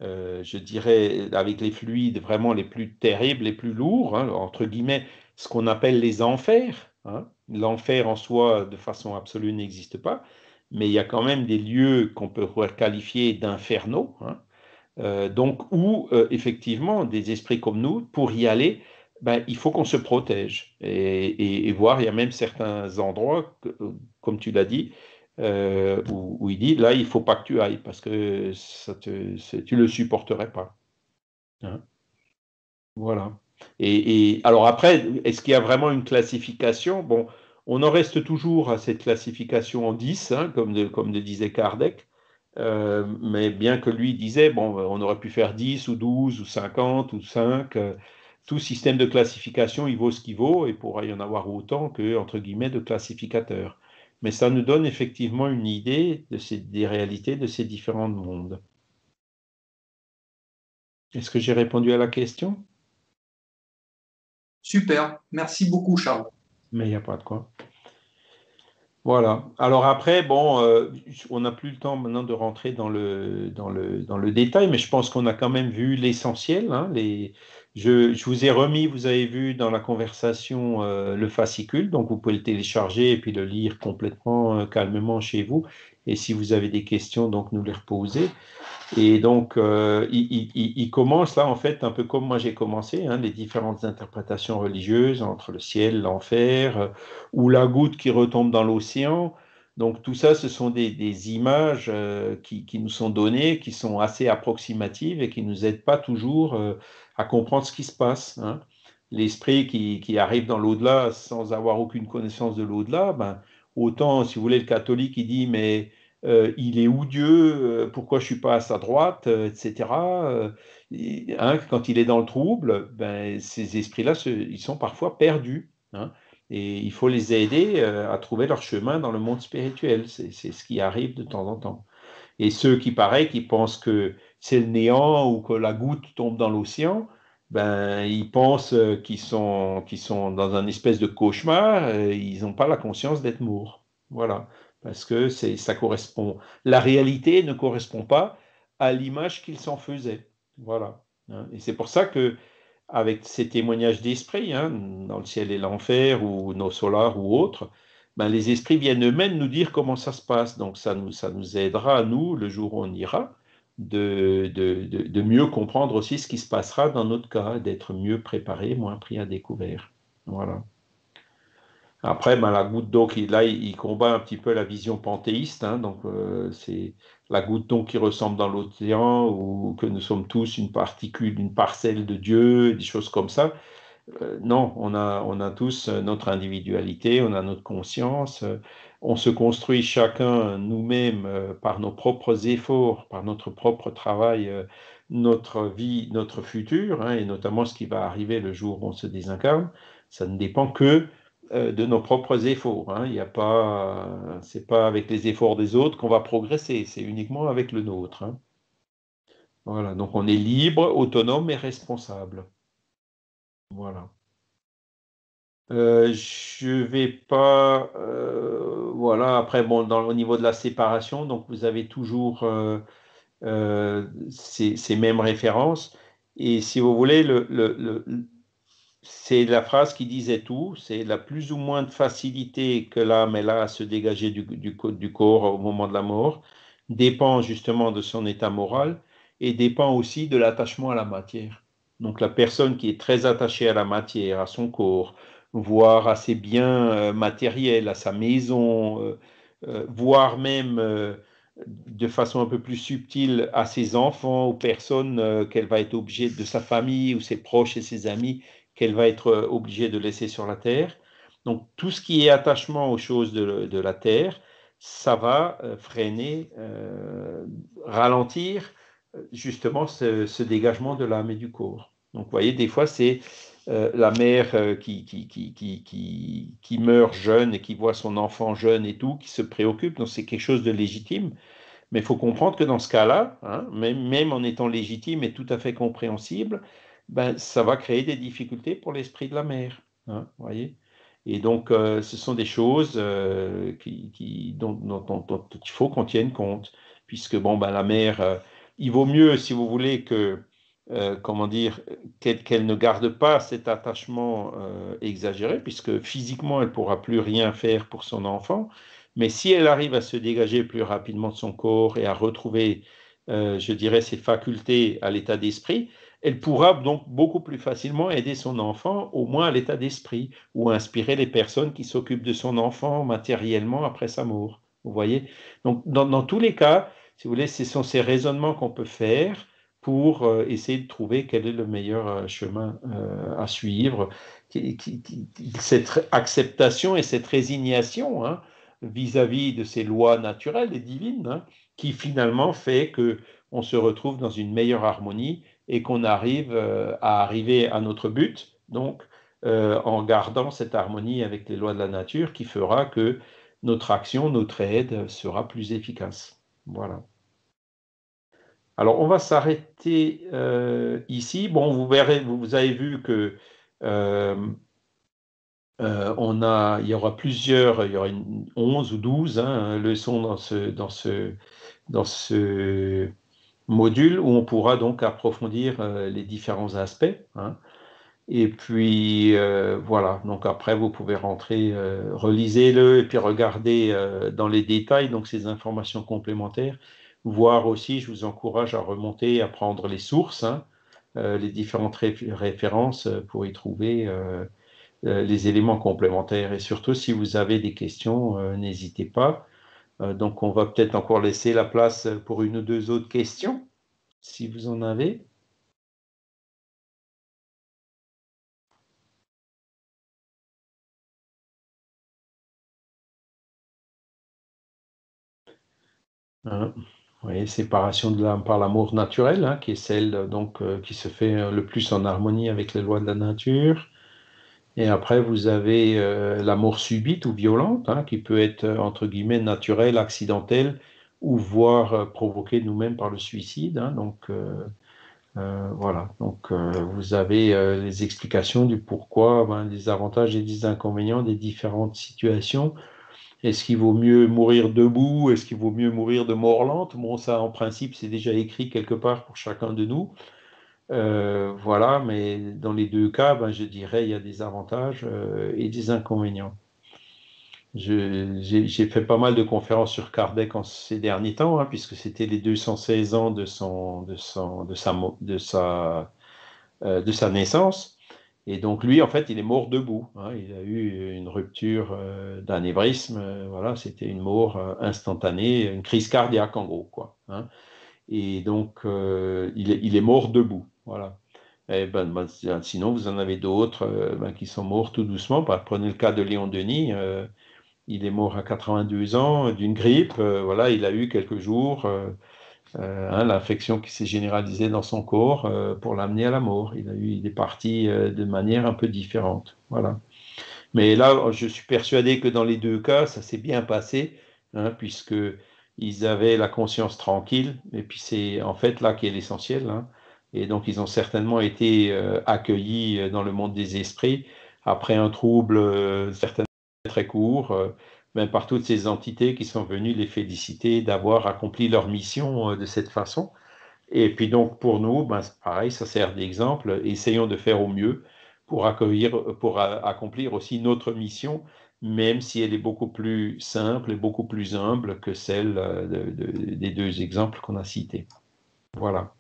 je dirais, avec les fluides vraiment les plus terribles, les plus lourds, hein, entre guillemets, ce qu'on appelle les enfers, hein. L'enfer en soi, de façon absolue, n'existe pas, mais il y a quand même des lieux qu'on peut qualifier d'infernaux, hein. Donc, où effectivement, des esprits comme nous, pour y aller, ben, il faut qu'on se protège et voir, il y a même certains endroits, comme tu l'as dit, où il dit, là, il ne faut pas que tu ailles parce que tu ne le supporterais pas, hein. Voilà. Alors après, est-ce qu'il y a vraiment une classification? Bon, on en reste toujours à cette classification en 10, hein, comme le disait Kardec. Mais bien que lui disait, bon, on aurait pu faire 10 ou 12 ou 50 ou 5, tout système de classification, il vaut ce qu'il vaut, et il pourra y en avoir autant que, entre guillemets, de classificateurs. Mais ça nous donne effectivement une idée des réalités de ces différents mondes. Est-ce que j'ai répondu à la question?
Super, merci beaucoup Charles.
Mais il n'y a pas de quoi. Voilà. Alors après, bon, on n'a plus le temps maintenant de rentrer dans le détail, mais je pense qu'on a quand même vu l'essentiel, hein, je vous ai remis, vous avez vu dans la conversation le fascicule, donc vous pouvez le télécharger et puis le lire complètement calmement chez vous. Et si vous avez des questions, donc nous les reposer. Et donc, il commence là, en fait, un peu comme moi j'ai commencé, hein, les différentes interprétations religieuses entre le ciel, l'enfer, ou la goutte qui retombe dans l'océan. Donc, tout ça, ce sont des images qui nous sont données, qui sont assez approximatives et qui ne nous aident pas toujours à comprendre ce qui se passe, hein. L'esprit qui arrive dans l'au-delà sans avoir aucune connaissance de l'au-delà, ben, autant, si vous voulez, le catholique, il dit, mais il est où Dieu, pourquoi je ne suis pas à sa droite, etc. Hein, quand il est dans le trouble, ben, ces esprits-là, ils sont parfois perdus, hein, et il faut les aider à trouver leur chemin dans le monde spirituel. C'est ce qui arrive de temps en temps. Et ceux qui pensent que c'est le néant ou que la goutte tombe dans l'océan, ben, ils pensent qu'ils sont dans un espèce de cauchemar, ils n'ont pas la conscience d'être morts. Voilà, parce que ça correspond. La réalité ne correspond pas à l'image qu'ils s'en faisaient. Voilà. Hein. Et c'est pour ça que, avec ces témoignages d'esprit, hein, dans le ciel et l'enfer, ou nos solars ou autres, ben, les esprits viennent eux-mêmes nous dire comment ça se passe. Donc ça nous aidera, nous, le jour où on ira de mieux comprendre aussi ce qui se passera dans notre cas, d'être mieux préparé, moins pris à découvert. Voilà. Après, ben, la goutte d'eau, là, il combat un petit peu la vision panthéiste, hein, donc c'est la goutte d'eau qui ressemble dans l'océan, ou que nous sommes tous une particule, une parcelle de Dieu, des choses comme ça. Non, on a tous notre individualité, on a notre conscience, on se construit chacun nous-mêmes par nos propres efforts, par notre propre travail, notre vie, notre futur, hein, et notamment ce qui va arriver le jour où on se désincarne. Ça ne dépend que de nos propres efforts. Hein. Il y a pas, c'est pas avec les efforts des autres qu'on va progresser, c'est uniquement avec le nôtre. Hein. Voilà, donc on est libre, autonome et responsable. Voilà. Je vais pas. Voilà, après, bon, au niveau de la séparation, donc vous avez toujours ces mêmes références. Et si vous voulez, c'est la phrase qui disait tout, c'est la plus ou moins de facilité que l'âme elle a à se dégager du corps au moment de la mort, dépend justement de son état moral et dépend aussi de l'attachement à la matière. Donc la personne qui est très attachée à la matière, à son corps, voire à ses biens matériels, à sa maison, voire même de façon un peu plus subtile à ses enfants, aux personnes qu'elle va être obligée, de sa famille ou ses proches et ses amis, qu'elle va être obligée de laisser sur la terre. Donc tout ce qui est attachement aux choses de la terre, ça va freiner, ralentir justement ce dégagement de l'âme et du corps. Donc vous voyez, des fois c'est la mère qui meurt jeune et qui voit son enfant jeune et tout, qui se préoccupe, donc c'est quelque chose de légitime. Mais il faut comprendre que dans ce cas-là, hein, même en étant légitime et tout à fait compréhensible, ben, ça va créer des difficultés pour l'esprit de la mère. Hein, voyez. Et donc, ce sont des choses dont il faut qu'on tienne compte, puisque bon, ben, la mère, il vaut mieux, si vous voulez, comment dire, qu'elle ne garde pas cet attachement exagéré, puisque physiquement, elle ne pourra plus rien faire pour son enfant. Mais si elle arrive à se dégager plus rapidement de son corps et à retrouver, je dirais, ses facultés à l'état d'esprit, elle pourra donc beaucoup plus facilement aider son enfant, au moins à l'état d'esprit, ou inspirer les personnes qui s'occupent de son enfant matériellement après sa mort. Vous voyez? Donc, dans tous les cas, si vous voulez, ce sont ces raisonnements qu'on peut faire pour essayer de trouver quel est le meilleur chemin à suivre. Cette acceptation et cette résignation, hein, vis-à-vis de ces lois naturelles et divines, hein, qui finalement fait que on se retrouve dans une meilleure harmonie et qu'on arrive à arriver à notre but, donc en gardant cette harmonie avec les lois de la nature qui fera que notre action, notre aide sera plus efficace. Voilà. Alors, on va s'arrêter ici. Bon, vous verrez, vous avez vu que il y aura plusieurs, il y aura 11 ou 12 hein, leçons dans ce module où on pourra donc approfondir les différents aspects. Hein. Et puis voilà, donc après vous pouvez rentrer, relisez-le et puis regardez dans les détails donc ces informations complémentaires. Voir aussi, je vous encourage à remonter, à prendre les sources, hein, les différentes références pour y trouver les éléments complémentaires. Et surtout, si vous avez des questions, n'hésitez pas. Donc, on va peut-être encore laisser la place pour une ou deux autres questions, si vous en avez. Hein. Vous voyez, séparation de l'âme par l'amour naturel, hein, qui est celle donc qui se fait le plus en harmonie avec les lois de la nature. Et après, vous avez l'amour subite ou violente, hein, qui peut être entre guillemets naturel, accidentel, ou voire provoqué nous-mêmes par le suicide. Hein, donc Voilà, donc vous avez les explications du pourquoi, des avantages et des inconvénients des différentes situations. Est-ce qu'il vaut mieux mourir debout? Est-ce qu'il vaut mieux mourir de mort lente? Bon, ça, en principe, c'est déjà écrit quelque part pour chacun de nous. Voilà, mais dans les deux cas, je dirais il y a des avantages et des inconvénients. J'ai fait pas mal de conférences sur Kardec en ces derniers temps, hein, puisque c'était les 216 ans de sa naissance. Et donc lui, en fait, il est mort debout, hein. Il a eu une rupture d'anévrisme. Voilà, c'était une mort instantanée, une crise cardiaque en gros, quoi, hein. Et donc, il est mort debout. Voilà. Et sinon, vous en avez d'autres qui sont morts tout doucement. Prenez le cas de Léon Denis. Il est mort à 82 ans d'une grippe. Voilà, il a eu quelques jours l'infection qui s'est généralisée dans son corps pour l'amener à la mort. Il est parti de manière un peu différente. Voilà. Mais là, je suis persuadé que dans les deux cas, ça s'est bien passé, hein, puisque ils avaient la conscience tranquille. Et puis c'est en fait là qui est l'essentiel, hein. Et donc ils ont certainement été accueillis dans le monde des esprits après un trouble certainement très court, par toutes ces entités qui sont venues les féliciter d'avoir accompli leur mission de cette façon. Et puis donc pour nous, c'est pareil, ça sert d'exemple. Essayons de faire au mieux pour accomplir aussi notre mission, même si elle est beaucoup plus simple et beaucoup plus humble que celle des deux exemples qu'on a cités. Voilà.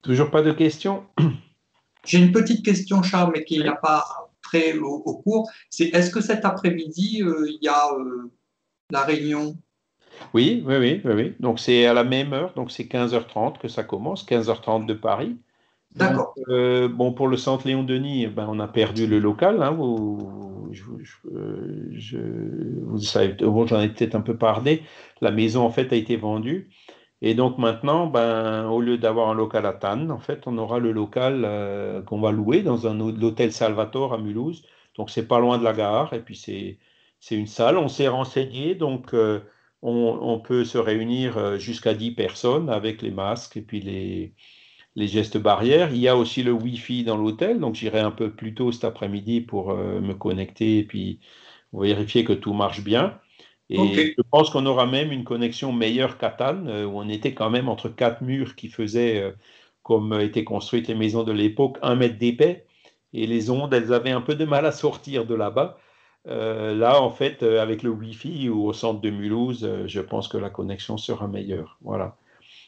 Toujours pas de questions?
J'ai une petite question, Charles, mais qui n'a pas trait au cours. C'est est-ce que cet après-midi, il y a la réunion?
Oui, oui, oui, oui, oui. Donc c'est à la même heure, donc c'est 15h30 que ça commence, 15h30 de Paris. Donc,
D'accord.
bon, pour le centre Léon-Denis, on a perdu le local, hein. Vous savez, bon, j'en ai peut-être un peu parlé. La maison, en fait, a été vendue. Et donc maintenant, au lieu d'avoir un local à Tannes, en fait, on aura le local qu'on va louer dans l'hôtel Salvatore à Mulhouse. Donc, c'est pas loin de la gare. Et puis, c'est une salle. On s'est renseigné. Donc, on peut se réunir jusqu'à 10 personnes avec les masques et puis les gestes barrières. Il y a aussi le Wi-Fi dans l'hôtel, donc j'irai un peu plus tôt cet après-midi pour me connecter et puis vérifier que tout marche bien.
Ok.
Et je pense qu'on aura même une connexion meilleure qu'à Tannes, où on était quand même entre quatre murs qui faisaient, comme étaient construites les maisons de l'époque, 1 mètre d'épais. Et les ondes, elles avaient un peu de mal à sortir de là-bas. Là, en fait, avec le Wi-Fi ou au centre de Mulhouse, je pense que la connexion sera meilleure. Voilà.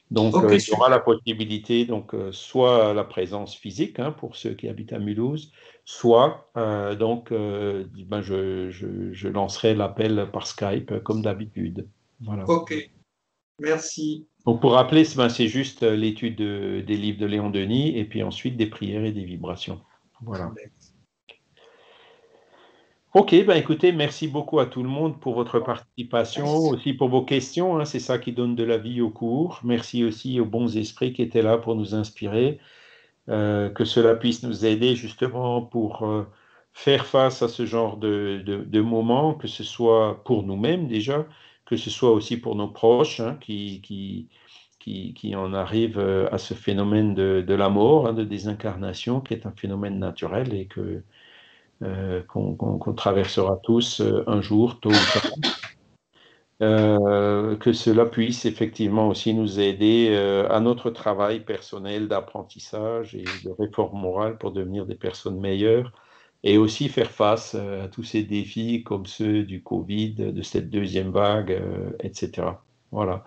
Donc,
Ok,
il y aura la
super.
possibilité, donc, soit la présence physique, hein, pour ceux qui habitent à Mulhouse, soit je lancerai l'appel par Skype comme d'habitude. Voilà.
Ok, merci.
Donc, pour rappeler, c'est juste l'étude des livres de Léon Denis et puis ensuite des prières et des vibrations. Voilà. Ok, écoutez, merci beaucoup à tout le monde pour votre participation, aussi pour vos questions, hein, c'est ça qui donne de la vie au cours. Merci aussi aux bons esprits qui étaient là pour nous inspirer, que cela puisse nous aider justement pour faire face à ce genre de moments, que ce soit pour nous-mêmes déjà, que ce soit aussi pour nos proches, hein, qui en arrivent à ce phénomène de la mort, hein, de désincarnation, qui est un phénomène naturel et qu'on traversera tous un jour, tôt ou tard. Que cela puisse effectivement aussi nous aider à notre travail personnel d'apprentissage et de réforme morale pour devenir des personnes meilleures et aussi faire face à tous ces défis comme ceux du Covid, de cette deuxième vague, etc. Voilà.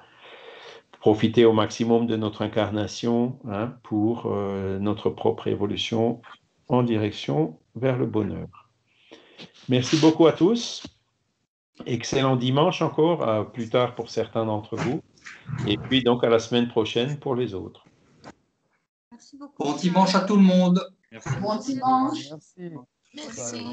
Profiter au maximum de notre incarnation, hein, pour notre propre évolution en direction vers le bonheur. Merci beaucoup à tous. Excellent dimanche encore, à plus tard pour certains d'entre vous. Et puis donc à la semaine prochaine pour les autres.
Merci beaucoup.
Bon dimanche à tout le monde.
Merci.
Bon dimanche.
Merci.
Merci.